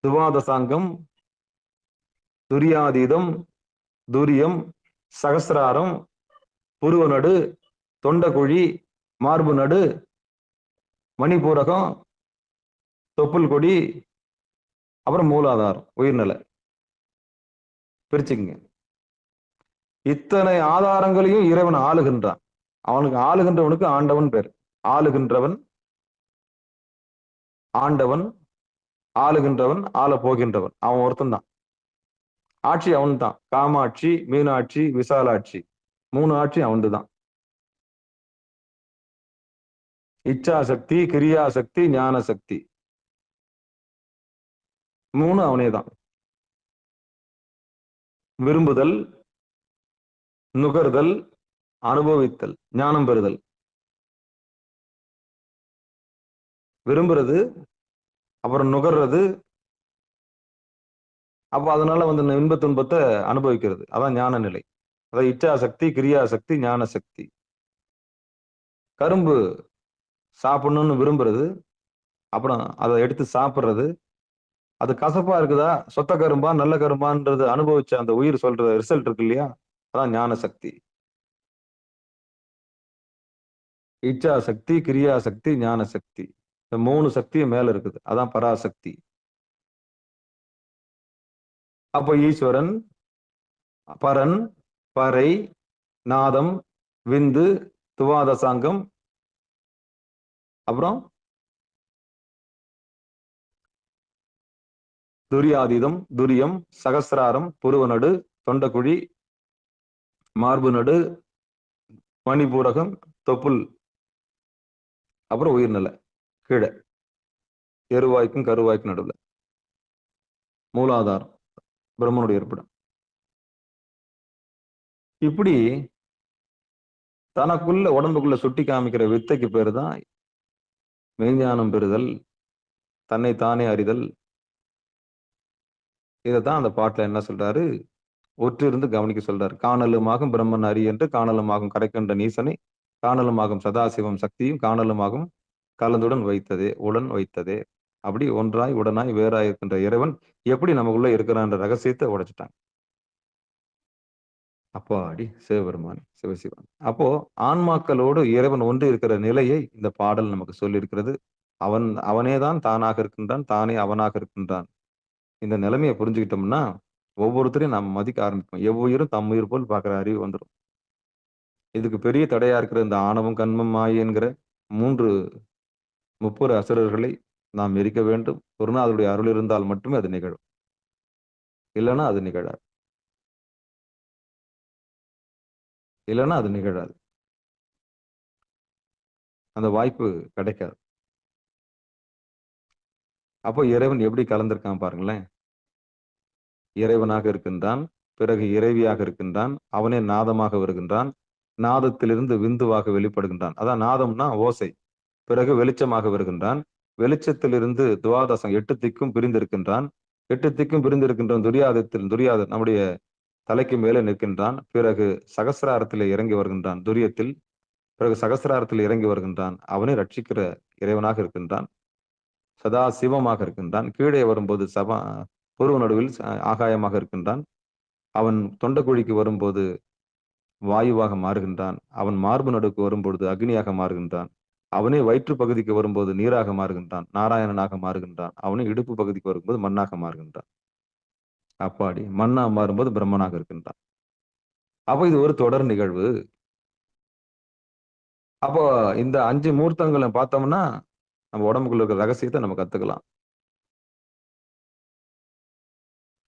A: துவாதசாங்கம், துரியாதீதம், துரியம், சகசிராரம், புருவ நடு, தொண்டகுழி, மார்பு நடு, மணிபூரகம், தொப்புள் கொடி, அப்புறம் மூலாதாரம், உயிர்நிலை. பிரிச்சுங்க. இத்தனை ஆதாரங்களையும் இறைவன் ஆளுகின்றான். அவனுக்கு ஆளுகின்றவனுக்கு ஆண்டவன் பேர். ஆளுகின்றவன், ஆண்டவன், ஆளுகின்றவன், ஆள போகின்றவன், அவன் ஒருத்தன் தான். ஆட்சி அவன் தான். காமாட்சி, மீனாட்சி, விசாலாட்சி, 3 ஆட்சி அவனது தான். இச்சாசக்தி, கிரியாசக்தி, ஞான சக்தி, 3 அவனே தான். விரும்புதல், நுகர்தல், அனுபவித்தல், ஞானம் பெறுதல். விரும்புறது, அப்புறம் நுகர்றது, அப்ப அதனால வந்து இன்ப துன்பத்தை அனுபவிக்கிறது, அதான் ஞான நிலை. அதான் இச்சாசக்தி, கிரியாசக்தி, ஞான சக்தி. கரும்பு சாப்பிடணும்னு விரும்புறது, அப்புறம் அதை எடுத்து சாப்பிடுறது, அது கசப்பா இருக்குதா, சொத்த கரும்பா நல்ல கரும்பான்றது அனுபவிச்ச அந்த உயிர் சொல்ற ரிசல்ட் இருக்கு இல்லையா, அதான் ஞான சக்தி. இச்சா சக்தி, கிரியா சக்தி, ஞான சக்தி, இந்த 3 சக்தியும் மேல இருக்குது, அதான் பராசக்தி. அப்ப ஈஸ்வரன், பரன், பறை, நாதம், விந்து, துவாதசாங்கம், அப்புறம் துரியாதீதம், துரியம், சகசிராரம், புருவ நடு, தொண்டக்குழி, மார்பு நடு, மணிபூரகம், தொப்புள், அப்புறம் உயிர்நிலை கீழே எருவாய்க்கும் கருவாய்க்கும் நடுவில் மூலாதாரம், பிரம்மனுடைய இருப்பிடம். இப்படி தனக்குள்ள உடம்புக்குள்ள சுட்டி காமிக்கிற வித்தைக்கு பேரு தான் மெய்ஞானம் பெறுதல், தன்னை தானே அறிதல். இதைத்தான் அந்த பாட்டுல என்ன சொல்றாரு, ஒற்றிருந்து கவனிக்க சொல்றாரு. காணலுமாகும் பிரம்மன் அறி என்று, காணலுமாகும் கரைக்கண்ட நீசனை, காணலுமாகும் சதாசிவம் சக்தியும், காணலுமாகும் கலந்துடன் வைத்ததே, உடன் வைத்ததே. அப்படி ஒன்றாய் உடனாய் வேறாய் இருக்கின்ற இறைவன் எப்படி நமக்குள்ள இருக்கிறான்ற ரகசியத்தை உடைச்சிட்டாங்க. அப்போ அடி சிவபெருமான், சிவசிவன். அப்போ ஆன்மாக்களோடு இறைவன் ஒன்று இருக்கிற நிலையை இந்த பாடல் நமக்கு சொல்லி இருக்கிறது. அவனே தான் தானாக இருக்கின்றான், தானே அவனாக இருக்கின்றான். இந்த நிலைமையை புரிஞ்சுக்கிட்டோம்னா ஒவ்வொருத்தரையும் நாம் மதிக்க ஆரம்பிப்போம். எவ்வுயிரும் தம் உயிர் போல் பார்க்கிற அறிவு வந்துடும். இதுக்கு பெரிய தடையா இருக்கிற இந்த ஆணவம், கன்மம், மாயை என்கிற 3 முப்புர அசுரர்களை நாம் எரிக்க வேண்டும். குருநாதருடைய அருள் இருந்தால் மட்டுமே அது நிகழும். இல்லைன்னா அது நிகழாது. இல்லைன்னா அது நிகழாது. அந்த வாய்ப்பு கிடைக்காது. அப்போ இறைவன் எப்படி கலந்திருக்கான் பாருங்களேன். இறைவனாக இருக்கின்றான், பிறகு இறைவியாக இருக்கின்றான், அவனே நாதமாக வருகின்றான், நாதத்திலிருந்து விந்துவாக வெளிப்படுகின்றான். அதான் நாதம்னா ஓசை. பிறகு வெளிச்சமாக வருகின்றான், வெளிச்சத்திலிருந்து துவாதசம் 8 திக்கும் பிரிந்திருக்கின்றான், 8 திக்கும் பிரிந்திருக்கின்ற துரியாதன் நம்முடைய தலைக்கு மேலே நிற்கின்றான். பிறகு சகசிராரத்திலே இறங்கி வருகின்றான் துரியத்தில். பிறகு சகசிராரத்தில் இறங்கி வருகின்றான். அவனை ரட்சிக்கிற இறைவனாக இருக்கின்றான், சதா சிவமாக இருக்கின்றான். கீழே வரும்போது புருவ நடுவில் ஆகாயமாக இருக்கின்றான். அவன் தொண்டக்குழிக்கு வரும்போது வாயுவாக மாறுகின்றான். அவன் மார்பு நடுக்கு வரும்பொழுது அக்னியாக மாறுகின்றான். அவனே வயிற்று பகுதிக்கு வரும்போது நீராக மாறுகின்றான், நாராயணனாக மாறுகின்றான். அவனே இடுப்பு பகுதிக்கு வரும்போது மண்ணாக மாறுகின்றான். அப்பாடி மண்ணா மாறும்போது பிரம்மனாக இருக்கின்றான். அப்போ இது ஒரு தொடர் நிகழ்வு. அப்போ இந்த 5 மூர்த்தங்களை பார்த்தோம்னா நம்ம உடம்புக்குள்ள இருக்கிற ரகசியத்தை நம்ம கத்துக்கலாம்.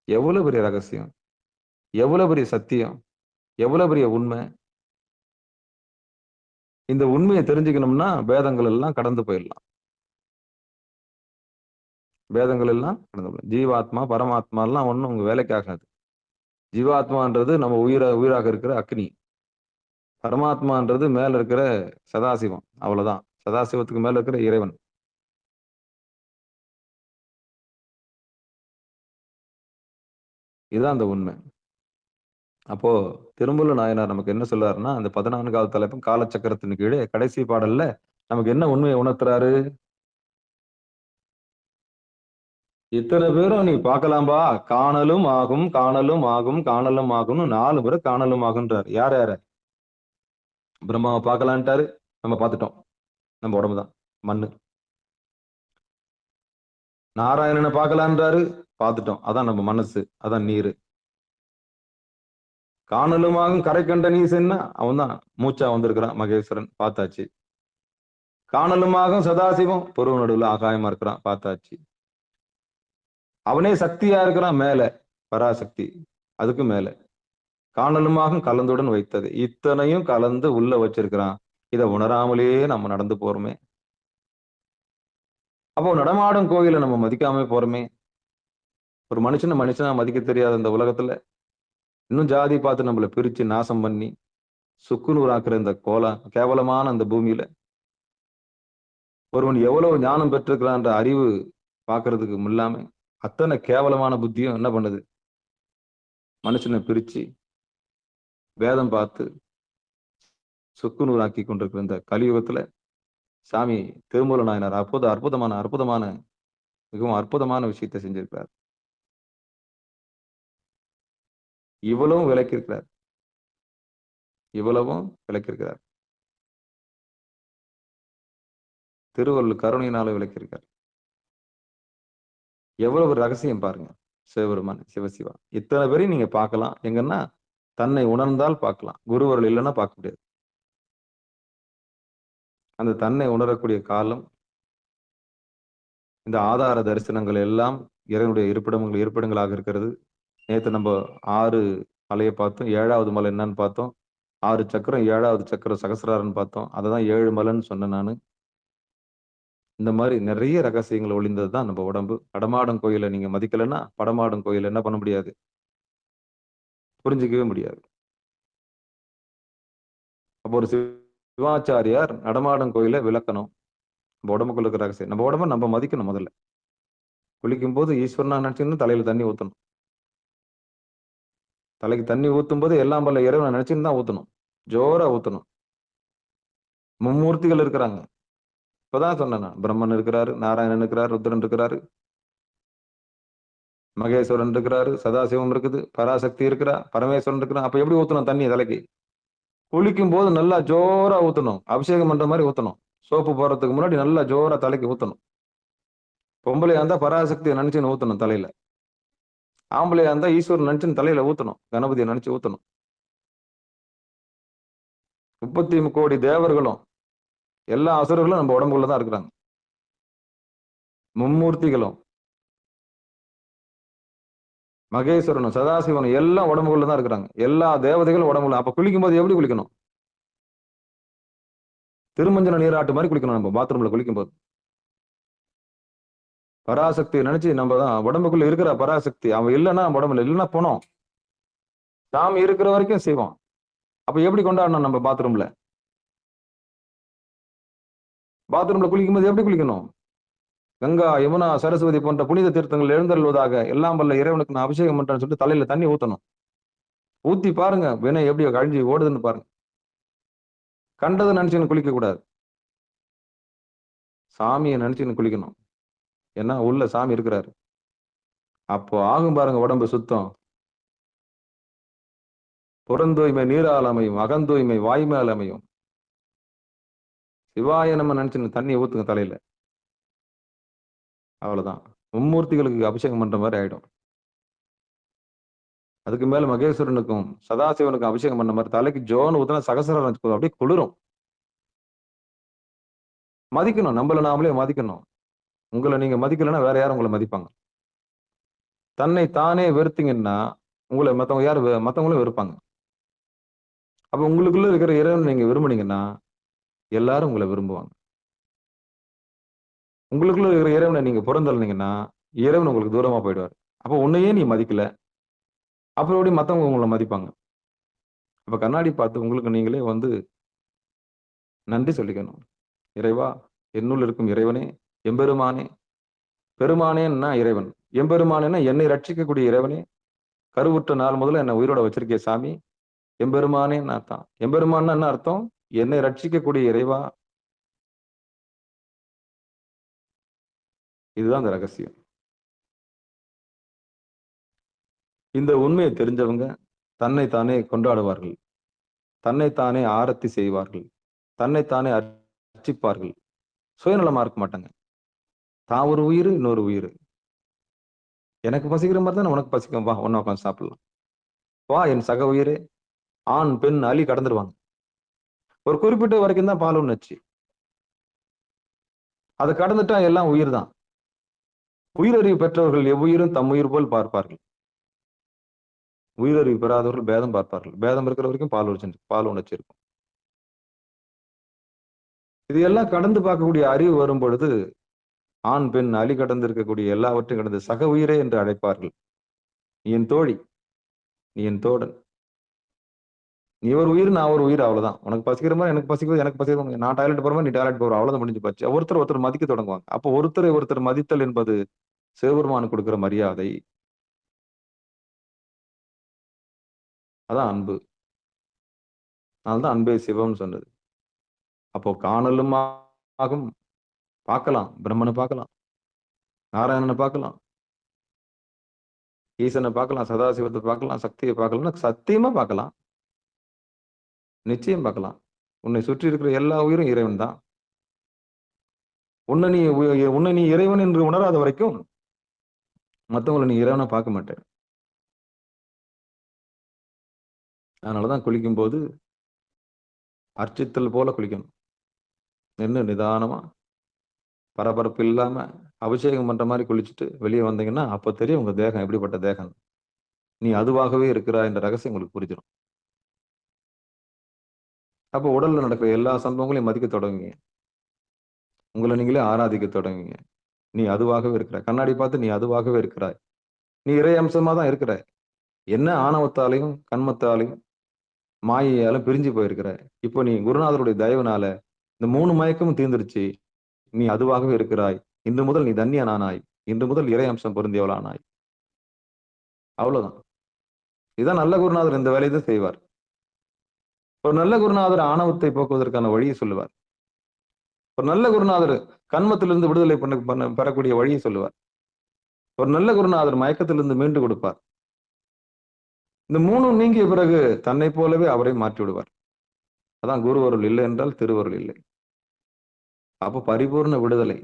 A: எவ்வளவு பெரிய ரகசியம், எவ்வளவு பெரிய சத்தியம், எவ்வளவு பெரிய உண்மை. இந்த உண்மையை தெரிஞ்சுக்கணும்னா வேதங்கள் எல்லாம் கடந்து போயிடலாம். வேதங்கள் எல்லாம் கடந்து போயிடலாம். ஜீவாத்மா பரமாத்மா எல்லாம் ஒண்ணும் உங்க வேலைக்கு ஆகாது. ஜீவாத்மான்றது நம்ம உயிராக இருக்கிற அக்னி, பரமாத்மான்றது மேல இருக்கிற சதாசிவம். அவ்வளவுதான். சதாசிவத்துக்கு மேல இருக்கிற இறைவன். இதுதான் அந்த உண்மை. அப்போ திருமூல நாயனார் நமக்கு என்ன சொல்றாருன்னா, அந்த 14வது தலைப்பு காலச்சக்கரத்தின் கீழே கடைசி பாடல்ல நமக்கு என்ன உண்மையை உணர்த்துறாரு? இத்தனை பேரும் நீ பார்க்கலாம்பா, காணலும் ஆகும், காணலும் ஆகும், காணலும் ஆகும்னு 4 பேரும் காணலும் ஆகுன்றார். யார் யார? பிரம்மாவை பார்க்கலான்ட்டாரு, நம்ம பார்த்துட்டோம். நம்ம உடம்புதான் மண்ணு. நாராயணனை பார்க்கலான்றாரு, பார்த்துட்டோம். அதான் நம்ம மனசு, அதான் நீரு. காணலுமாகும் கரை கண்ட நீசன்னா அவன் தான் மூச்சா வந்திருக்கிறான், மகேஸ்வரன், பார்த்தாச்சு. காணலுமாகும் சதாசிவம் புருவ நடுவுல ஆகாயமா இருக்கிறான், பார்த்தாச்சு. அவனே சக்தியா இருக்கிறான் மேல, பராசக்தி, அதுக்கு மேல. காணலுமாகும் கலந்துடன் வைத்தது, இத்தனையும் கலந்து உள்ள வச்சிருக்கிறான். இதை உணராமலேயே நம்ம நடந்து போறோமே. அப்போ நடமாடும் கோயிலை நம்ம மதிக்காம போறோமே. ஒரு மனுஷனா மதிக்க தெரியாத இந்த உலகத்துல இன்னும் ஜாதி பார்த்து நம்மளை பிரிச்சு நாசம் பண்ணி சுக்குநூறாக்குற இந்த கேவலமான அந்த பூமியில ஒருவன் எவ்வளவு ஞானம் பெற்றிருக்கிறான்ற அறிவு பார்க்கறதுக்கு இல்லாம அத்தனை கேவலமான புத்தியும் என்ன பண்ணுது? மனுஷனை பிரிச்சு வேதம் பார்த்து சுக்குநூறாக்கி கொண்டிருக்கிற இந்த கலியுகத்துல சாமி திருமூல நாயனார் அற்புதமான மிகவும் அற்புதமான விஷயத்தை செஞ்சிருக்கிறார். இவ்வளவும் விளக்கியிருக்கிறார். திருவள்ளுவர் கருணையினால விளக்கியிருக்கார். எவ்வளவு ரகசியம் பாருங்க. சிவபெருமான், சிவசிவா இத்தனை பேரையும் நீங்க பார்க்கலாம். எங்கன்னா தன்னை உணர்ந்தால் பார்க்கலாம், குருவர்கள் இல்லைன்னா பார்க்க முடியாது. அந்த தன்னை உணரக்கூடிய காலம் இந்த ஆதார தரிசனங்கள் எல்லாம் இறைவனுடைய இருப்பிடங்களாக இருக்கிறது. நேற்று நம்ம 6 மலையை பார்த்தோம். 7வது மலை என்னன்னு பார்த்தோம். 6 சக்கரம், 7வது சக்கரம் சகசிராரன்னு பார்த்தோம். அததான் 7 மலைன்னு சொன்னேன் நான். இந்த மாதிரி நிறைய ரகசியங்கள் ஒளிந்தது தான் நம்ம உடம்பு. படமாடும் கோயிலை நீங்க மதிக்கலைன்னா படமாடும் கோயிலை என்ன பண்ண முடியாது, புரிஞ்சிக்கவே முடியாது. அப்போ ஒரு சிவாச்சாரியார் நடமாடும் கோயிலை விளக்கணும். நம்ம உடம்புக்குள்ள இருக்கிற ரகசியம். நம்ம உடம்ப நம்ம மதிக்கணும். முதல்ல குளிக்கும் போது ஈஸ்வரனா நினைச்சுன்னு தலையில தண்ணி ஊற்றணும். தலைக்கு தண்ணி ஊற்றும் போது எல்லாம் பல இறைவனை நினைச்சுன்னு தான் ஊற்றணும், ஜோரா ஊற்றணும். மும்மூர்த்திகள் இருக்கிறாங்க. இப்பதான் சொன்னேன் நான். பிரம்மன் இருக்கிறாரு, நாராயணன் இருக்கிறாரு, ருத்ரன் இருக்கிறாரு, மகேஸ்வரன் இருக்கிறாரு, சதாசிவம் இருக்குது, பராசக்தி இருக்கிறா, பரமேஸ்வரன் இருக்கிறான். அப்ப எப்படி ஊத்தணும் தண்ணி தலைக்கு? குளிக்கும் போது நல்லா ஜோரா ஊத்தணும், அபிஷேகம் பண்ற மாதிரி ஊத்தணும். சோப்பு போடுறதுக்கு முன்னாடி நல்லா ஜோரா தலைக்கு ஊத்தணும். பொம்பளையா இருந்தா பராசக்தியை நினைச்சுன்னு ஊத்தணும் தலையில. ஆம்பளையா இருந்தா ஈஸ்வரன் நினைச்சுன்னு தலையில ஊத்தணும். கணபதியை நினைச்சு ஊத்தணும். 33 கோடி தேவர்களும் எல்லா அசுரர்களும் நம்ம உடம்புக்குள்ளதான் இருக்கிறாங்க. மும்மூர்த்திகளும் மகேஸ்வரனும் சதாசிவனும் எல்லாம் உடம்புக்குள்ளதான் இருக்கிறாங்க. எல்லா தேவதைகளும் உடம்புல. அப்ப குளிக்கும் போது எப்படி குளிக்கணும்? திருமஞ்சன நீராட்டு மாதிரி குளிக்கணும். நம்ம பாத்ரூம்ல குளிக்கும் போது பராசக்தியை நினைச்சு நம்ம தான் உடம்புக்குள்ள இருக்கிற பராசக்தி. அவன் இல்லைன்னா நம்ம உடம்புல இல்லைன்னா போனோம். சாமி இருக்கிற வரைக்கும் செய்வோம். அப்ப எப்படி கொண்டாடணும்? நம்ம பாத்ரூம்ல குளிக்கும் போது எப்படி குளிக்கணும்? கங்கா, யமுனா, சரஸ்வதி போன்ற புனித தீர்த்தங்கள் எழுந்தருள்வதாக எல்லாம் வல்ல இறைவனுக்கு நான் அபிஷேகம் பண்றேன்னு சொல்லிட்டு தலையில தண்ணி ஊத்தணும். ஊத்தி பாருங்க வினை எப்படி கழிஞ்சு ஓடுதுன்னு பாருங்க. கண்டதை நினைச்சுன்னு குளிக்க கூடாது. சாமியை நினைச்சுன்னு குளிக்கணும். ஏன்னா உள்ள சாமி இருக்கிறாரு. அப்போ ஆகும் பாருங்க உடம்பு சுத்தம். புறந்தூய்மை நீரால் அமையும், அகந்தூய்மை வாய்மேல் அமையும். சிவாய நம்ம நினைச்சுன்னு தண்ணி ஊத்துங்க தலையில. அவ்வளவுதான். மும்மூர்த்திகளுக்கு அபிஷேகம் பண்ற மாதிரி ஆயிடும். அதுக்கு மேல மகேஸ்வரனுக்கும் சதாசிவனுக்கும் அபிஷேகம் பண்ண மாதிரி தலைக்கு ஜோன்னு ஊத்தினா சகசரம் அப்படியே குளிரும். மதிக்கணும். நம்மள நாமளே மதிக்கணும். உங்களை நீங்க மதிக்கலைன்னா வேற யாரும் உங்களை மதிப்பாங்க. தன்னை தானே வெறுத்தீங்கன்னா உங்களை மத்தவங்க யாரு மத்தவங்களும் வெறுப்பாங்க. அப்ப உங்களுக்குள்ள இருக்கிற இறைவன் நீங்க விரும்புனீங்கன்னா எல்லாரும் உங்களை விரும்புவாங்க. உங்களுக்குள்ள இருக்கிற இறைவனை நீங்க புறந்தள்ளினீங்கன்னா இறைவன் உங்களுக்கு தூரமா போயிடுவார். அப்ப உன்னையே நீ மதிக்கல, அப்புறம் எப்படி மத்தவங்க உங்களை மதிப்பாங்க? அப்ப கண்ணாடி பார்த்து உங்களுக்கு நீங்களே நன்றி சொல்லிக்கணும். இறைவா, என்னுள் இருக்கும் இறைவனே, எம்பெருமானே. பெருமானேன்னா இறைவன், எம்பெருமானேன்னா என்னை ரட்சிக்கக்கூடிய இறைவனே. கருவுற்ற நாள் முதல்ல என்னை உயிரோட வச்சிருக்கே சாமி. எம்பெருமானேன்னு அர்த்தம். எம்பெருமான்னு என்ன அர்த்தம்? என்னை ரட்சிக்கக்கூடிய இறைவா. இதுதான் இந்த ரகசியம். இந்த உண்மையை தெரிஞ்சவங்க தன்னைத்தானே கொண்டாடுவார்கள், தன்னைத்தானே ஆரத்தி செய்வார்கள், தன்னைத்தானே அர்ச்சிப்பார்கள். சுயநலமா இருக்க மாட்டாங்க. தான் ஒரு உயிர், இன்னொரு உயிர். எனக்கு பசிக்கிற மாதிரி தானே உனக்கு பசிக்கும், வா ஒன்னா உட்காந்து சாப்பிடலாம். வா என் சக உயிரே. ஆண் பெண் அலி கடந்துருவாங்க. ஒரு குறிப்பிட்ட வரைக்கும் தான் பால் உணர்ச்சி. அதை கடந்துட்டா எல்லாம் உயிர் தான். உயிரறிவு பெற்றவர்கள் எவ்வுயிரும் தம் உயிர் போல் பார்ப்பார்கள். உயிரறிவு பெறாதவர்கள் பேதம் பார்ப்பார்கள். பேதம் இருக்கிற வரைக்கும் பால் உணர்ச்சி இருக்கும். இது எல்லாம் கடந்து பார்க்கக்கூடிய அறிவு வரும் பொழுது ஆண் பெண் அலி கடந்து இருக்கக்கூடிய எல்லாவற்றையும் கடந்து சக உயிரே என்று அழைப்பார்கள். நீ என் தோழி, நீ என் தோழன், நீ ஒரு உயிர், நான் ஒரு உயிர். அவ்வளவுதான். உனக்கு பசிக்கிற மாதிரி எனக்கு பசிக்கிறது, எனக்கு பசிக்கிறது. நான் டாய்லெட் போற மாதிரி நீ டாய்லெட் போற, அவ்வளவுதான், முடிஞ்சு போச்சு. ஒருத்தர் மதிக்க தொடங்குவாங்க. அப்போ ஒருத்தர் மதித்தல் என்பது சிவபெருமானுக்கு கொடுக்கிற மரியாதை. அதான் அன்பு. அதனால்தான் அன்பே சிவம்னு சொன்னது. அப்போ காணலும் ஆகும். பார்க்கலாம், பிரம்மனை பார்க்கலாம், நாராயணனை பார்க்கலாம், ஈசனை பார்க்கலாம், சதாசிவத்தை பார்க்கலாம், சக்தியை பார்க்கலாம், சத்தியமா பார்க்கலாம், நிச்சயம் பார்க்கலாம். உன்னை சுற்றி இருக்கிற எல்லா உயிரும் இறைவன் தான். உன்னை நீ இறைவன் என்று உணராத வரைக்கும் மற்றவங்களை நீ இறைவனை பார்க்க மாட்டேன். அதனாலதான் குளிக்கும் போது அர்ச்சித்தல் போல குளிக்கணும். நின்று நிதானமா பரபரப்பு இல்லாம அபிஷேகம் பண்ற மாதிரி குளிச்சுட்டு வெளியே வந்தீங்கன்னா அப்ப தெரியும் உங்க தேகம் எப்படிப்பட்ட தேகம். நீ அதுவாகவே இருக்கிறா என்ற ரகசியம் உங்களுக்கு புரிஞ்சிடும். அப்போ உடல்ல நடக்கிற எல்லா சம்பவங்களையும் மதிக்க தொடங்குவீங்க. உங்களை நீங்களே ஆராதிக்க தொடங்குவீங்க. நீ அதுவாகவே இருக்கிற. கண்ணாடி பார்த்து நீ அதுவாகவே இருக்கிறாய். நீ இறை அம்சமா தான் இருக்கிற. என்ன ஆணவத்தாலையும் கண்மத்தாலையும் மாயையாலும் பிரிஞ்சு போயிருக்கிற. இப்போ நீ குருநாதருடைய தயவுனால இந்த 3 மயக்கமும் தீர்ந்துருச்சு. நீ அதுவாகவே இருக்கிறாய். இன்று முதல் நீ தன்யனானாய். இன்று முதல் இறை அம்சம் பொருந்தியவளானாய். அவ்வளவுதான். இதுதான் நல்ல குருநாதர் இந்த வேலையை தான் செய்வார். ஒரு நல்ல குருநாதர் ஆணவத்தை போக்குவதற்கான வழியை சொல்லுவார். ஒரு நல்ல குருநாதர் கண்மத்திலிருந்து விடுதலை பெறக்கூடிய வழியை சொல்லுவார். ஒரு நல்ல குருநாதர் மயக்கத்திலிருந்து மீண்டு கொடுப்பார். இந்த 3 நீங்கிய பிறகு தன்னை போலவே அவரை மாற்றி விடுவார். அதான் குருவருள் இல்லை என்றால் திருவருள் இல்லை. அப்போ பரிபூர்ண விடுதலை,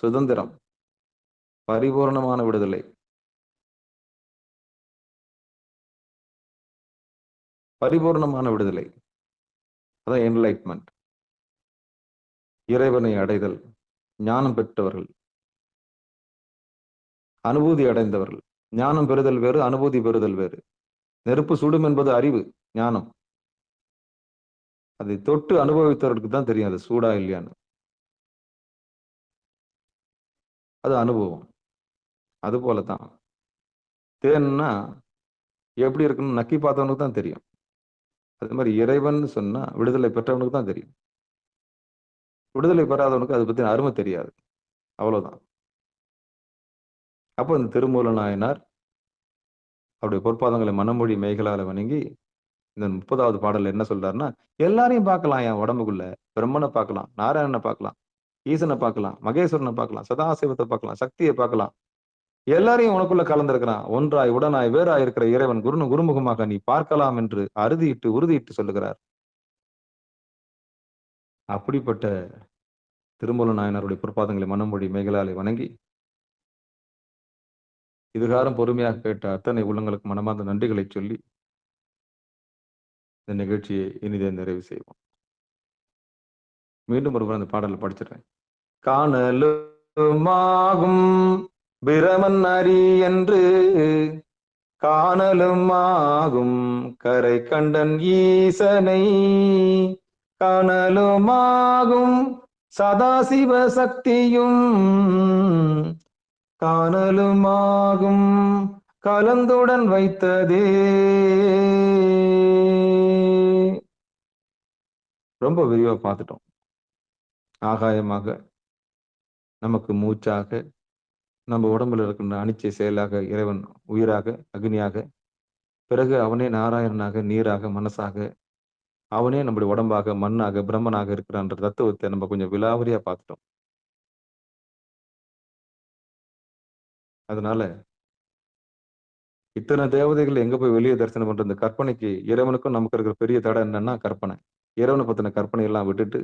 A: சுதந்திரம், பரிபூர்ணமான விடுதலை, பரிபூர்ணமான விடுதலை, அதான் என்லைட்மெண்ட். இறைவனை அடைதல், ஞானம் பெற்றவர்கள், அனுபூதி அடைந்தவர்கள். ஞானம் பெறுதல் வேறு, அனுபூதி பெறுதல் வேறு. நெருப்பு சுடும் என்பது அறிவு, ஞானம். அதை தொட்டு அனுபவித்தவர்களுக்கு தான் தெரியும் அது சூடா இல்லையான்னு. அது அனுபவம். அது போலதான் தேன்னா எப்படி இருக்குன்னு நக்கி பார்த்தவனுக்கு தான் தெரியும். அது மாதிரி இறைவன் சொன்னா விடுதலை பெற்றவனுக்கு தான் தெரியும். விடுதலை பெறாதவனுக்கு அதை பத்தி அருமை தெரியாது. அவ்வளவுதான். அப்போ இந்த திருமூல நாயனார் அவருடைய பொற்பாதங்களை மனமொழி மெய்களால வணங்கி இந்த 30வது பாடல் என்ன சொல்றாருன்னா, எல்லாரையும் பார்க்கலாம், என் உடம்புக்குள்ள பிரம்மனை பார்க்கலாம், நாராயணனை பார்க்கலாம், ஈசனை பார்க்கலாம், மகேஸ்வரனை பார்க்கலாம், சதாசிவத்தை பார்க்கலாம், சக்தியை பார்க்கலாம், எல்லாரையும் உனக்குள்ள கலந்திருக்கிறான். ஒன்றாய் உடனாய் வேறாய் இருக்கிற இறைவன் குருமுகமாக நீ பார்க்கலாம் என்று அறுதியிட்டு உறுதியிட்டு சொல்லுகிறார். அப்படிப்பட்ட திருமூல நாயனாருடைய பொற்பாதங்களை மனமொழி மெய்களாலே வணங்கி இதுகாரம் பொறுமையாக கேட்ட அத்தனை உள்ளங்களுக்கு மனமார்ந்த நன்றிகளை சொல்லி இந்த நிகழ்ச்சியை இனிதே நிறைவு செய்வோம். மீண்டும் ஒருவர் அந்த பாடலை படிச்சிடுறேன். காணலுமாகும் பிரமன் அறி என்று காணலுமாகும் கரை கண்டன் ஈசனை காணலுமாகும் சதாசிவ சக்தியும் காணலுமாகும் கலந்துடன் வைத்ததே. ரொம்ப விரிவா பார்த்துட்டோம். ஆகாயமாக, நமக்கு மூச்சாக, நம்ம உடம்புல இருக்கின்ற அனிச்சை செயலாக இறைவன் உயிராக, அக்னியாக, பிறகு அவனே நாராயணனாக, நீராக, மனசாக, அவனே நம்முடைய உடம்பாக, மண்ணாக, பிரம்மனாக இருக்கிறான்ற தத்துவத்தை நம்ம கொஞ்சம் விலாவரியா பார்த்துட்டோம். அதனால இத்தனை தேவதைகள் எங்க போய் வெளியே தரிசனம் பண்ற இந்த கற்பனைக்கு இறைவனுக்கும் நமக்கு இருக்கிற பெரிய தடை என்னன்னா கற்பனை. இறைவனை பத்தின கற்பனை எல்லாம் விட்டுட்டு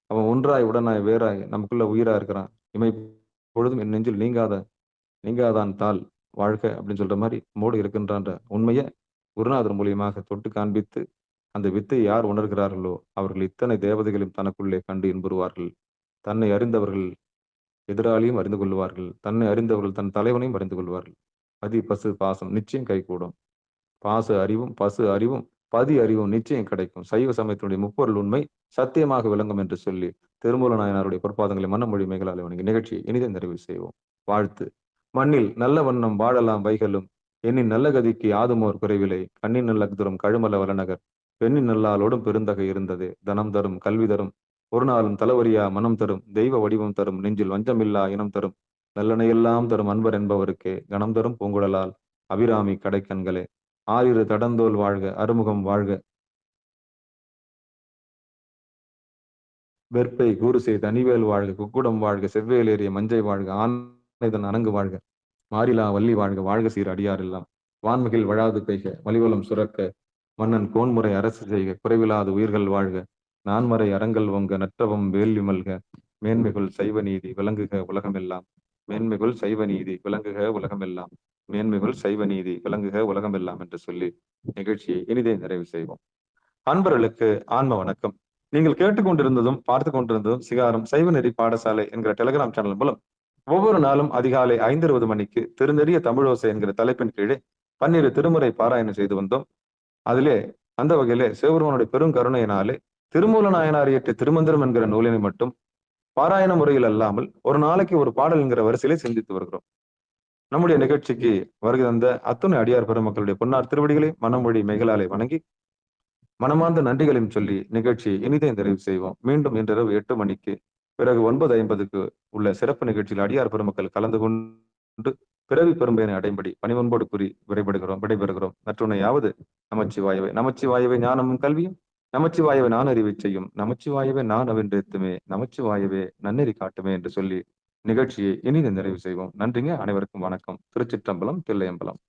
A: அவன் ஒன்றாய் உடனாய் வேறாய் நமக்குள்ள உயிரா இருக்கிறான். இமை பொழுதும் என் நெஞ்சில் நீங்காதான் தாள் வாழ்க அப்படின்னு சொல்ற மாதிரி மோடு இருக்கின்றான்ற உண்மையை குருநாதர் மூலியமாக தொட்டு காண்பித்து அந்த வித்தை யார் உணர்கிறார்களோ அவர்கள் இத்தனை தேவதைகளையும் தனக்குள்ளே கண்டு இன்புறுவார்கள். தன்னை அறிந்தவர்கள் எதிராளியும் அறிந்து கொள்வார்கள். தன்னை அறிந்தவர்கள் தன் தலைவனையும் அறிந்து கொள்வார்கள். பதி பசு பாசம் நிச்சயம் கைகூடும். பாசு அறிவும் பசு அறிவும் பதி அறிவும் நிச்சயம் கிடைக்கும். சைவ சமயத்தினுடைய முப்பொருள் உண்மை சத்தியமாக விளங்கும் என்று சொல்லி திருமூல நாயனாருடைய பொற்பாதங்களை மனமொழி மெய்களாலே வணங்கி நிகழ்ச்சியை இனிதே நிறைவு செய்வோம். வாழ்த்து. மண்ணில் நல்ல வண்ணம் வாழலாம் வைகளும் எண்ணின் நல்ல கதிக்கு யாதுமோர் குறைவிலை கண்ணின் நல்ல தூரம் கழுமல வளநகர் பெண்ணின் நல்லாலோடும் பெருந்தகை இருந்தது தனம் தரும் கல்வி தரும் ஒரு நாளும் தலவரியா மனம் தரும் தெய்வ வடிவம் தரும் நெஞ்சில் வஞ்சமில்லா இனம் தரும் நல்லனையெல்லாம் தரும் அன்பர் என்பவருக்கே கணம் தரும் பூங்குழலால் அபிராமி கடைக்கண்களே ஆயிரு தடந்தோல் வாழ்க அறுமுகம் வாழ்க வெற்பை கூறுசை தனிவேல் வாழ்க குக்குடம் வாழ்க செவ்வேலேறிய மஞ்சை வாழ்க ஆனைதன் அரங்கு வாழ்க மாரிலா வள்ளி வாழ்க வாழ்க சீர் அடியாரெல்லாம் வான்மிகில் வழாது பெய்க வலிவலம் சுரக்க மன்னன் கோன்முறை அரசு செய்க குறைவிலாது உயிர்கள் வாழ்க நான்மறை அறங்கள் ஒங்க நற்றவம் வேள்வி மல்க மேன்மைகள் சைவ நீதி விளங்குக உலகமெல்லாம் மேன்மைகள் சைவ நீதி விளங்குக உலகமெல்லாம் மேன்மைகள் சைவ நீதி விளங்குக உலகமெல்லாம் என்று சொல்லி நிகழ்ச்சியை இனிதே நிறைவு செய்வோம். அன்பர்களுக்கு ஆன்ம வணக்கம். நீங்கள் கேட்டுக்கொண்டிருந்ததும் பார்த்து கொண்டிருந்ததும் சிகாரம் சைவ நெறி பாடசாலை என்கிற டெலிகிராம் சேனல் மூலம் ஒவ்வொரு நாளும் அதிகாலை 5:20 மணிக்கு திருநெறிய தமிழோசை என்கிற தலைப்பின் கீழே 12 திருமுறை பாராயணம் செய்து வந்தோம். அதிலே அந்த வகையிலே சிவபெருமானுடைய பெரும் கருணையினாலே திருமூல நாயனார் இயற்றிய திருமந்திரம் என்கிற நூலினை மட்டும் பாராயண முறையில் அல்லாமல் ஒரு நாளைக்கு ஒரு பாடல் என்கிற வரிசையிலே சிந்தித்து வருகிறோம். நம்முடைய நிகழ்ச்சிக்கு வருகை தந்த அத்துணை அடியார் பெருமக்களுடைய பொன்னார் திருவடிகளை மனமொழி மெய்களாலே வணங்கி மனமார்ந்த நன்றிகளையும் சொல்லி நிகழ்ச்சியை இனிதே நிறைவு செய்வோம். மீண்டும் இன்றிரவு 8 மணிக்கு பிறகு 9:50 உள்ள சிறப்பு நிகழ்ச்சியில் அடியார் பெருமக்கள் கலந்து கொண்டு பிறவி பெரும்பயனை அடைம்படி பணிவன்போடு கூறி விடைபெறுகிறோம். மற்றுனையாவது நமச்சிவாயவை நமச்சிவாயவை ஞானமும் கல்வியும் நமச்சிவாயவை நான் அறிவை செய்யும் நமச்சிவாயவை நான் அவென்றெத்துமே நமச்சிவாயவே நன்னெறி காட்டுமே என்று சொல்லி நிகழ்ச்சியை இனிதே நிறைவு செய்வோம். நன்றிங்க. அனைவருக்கும் வணக்கம். திருச்சிற்றம்பலம், தில்லையம்பலம்.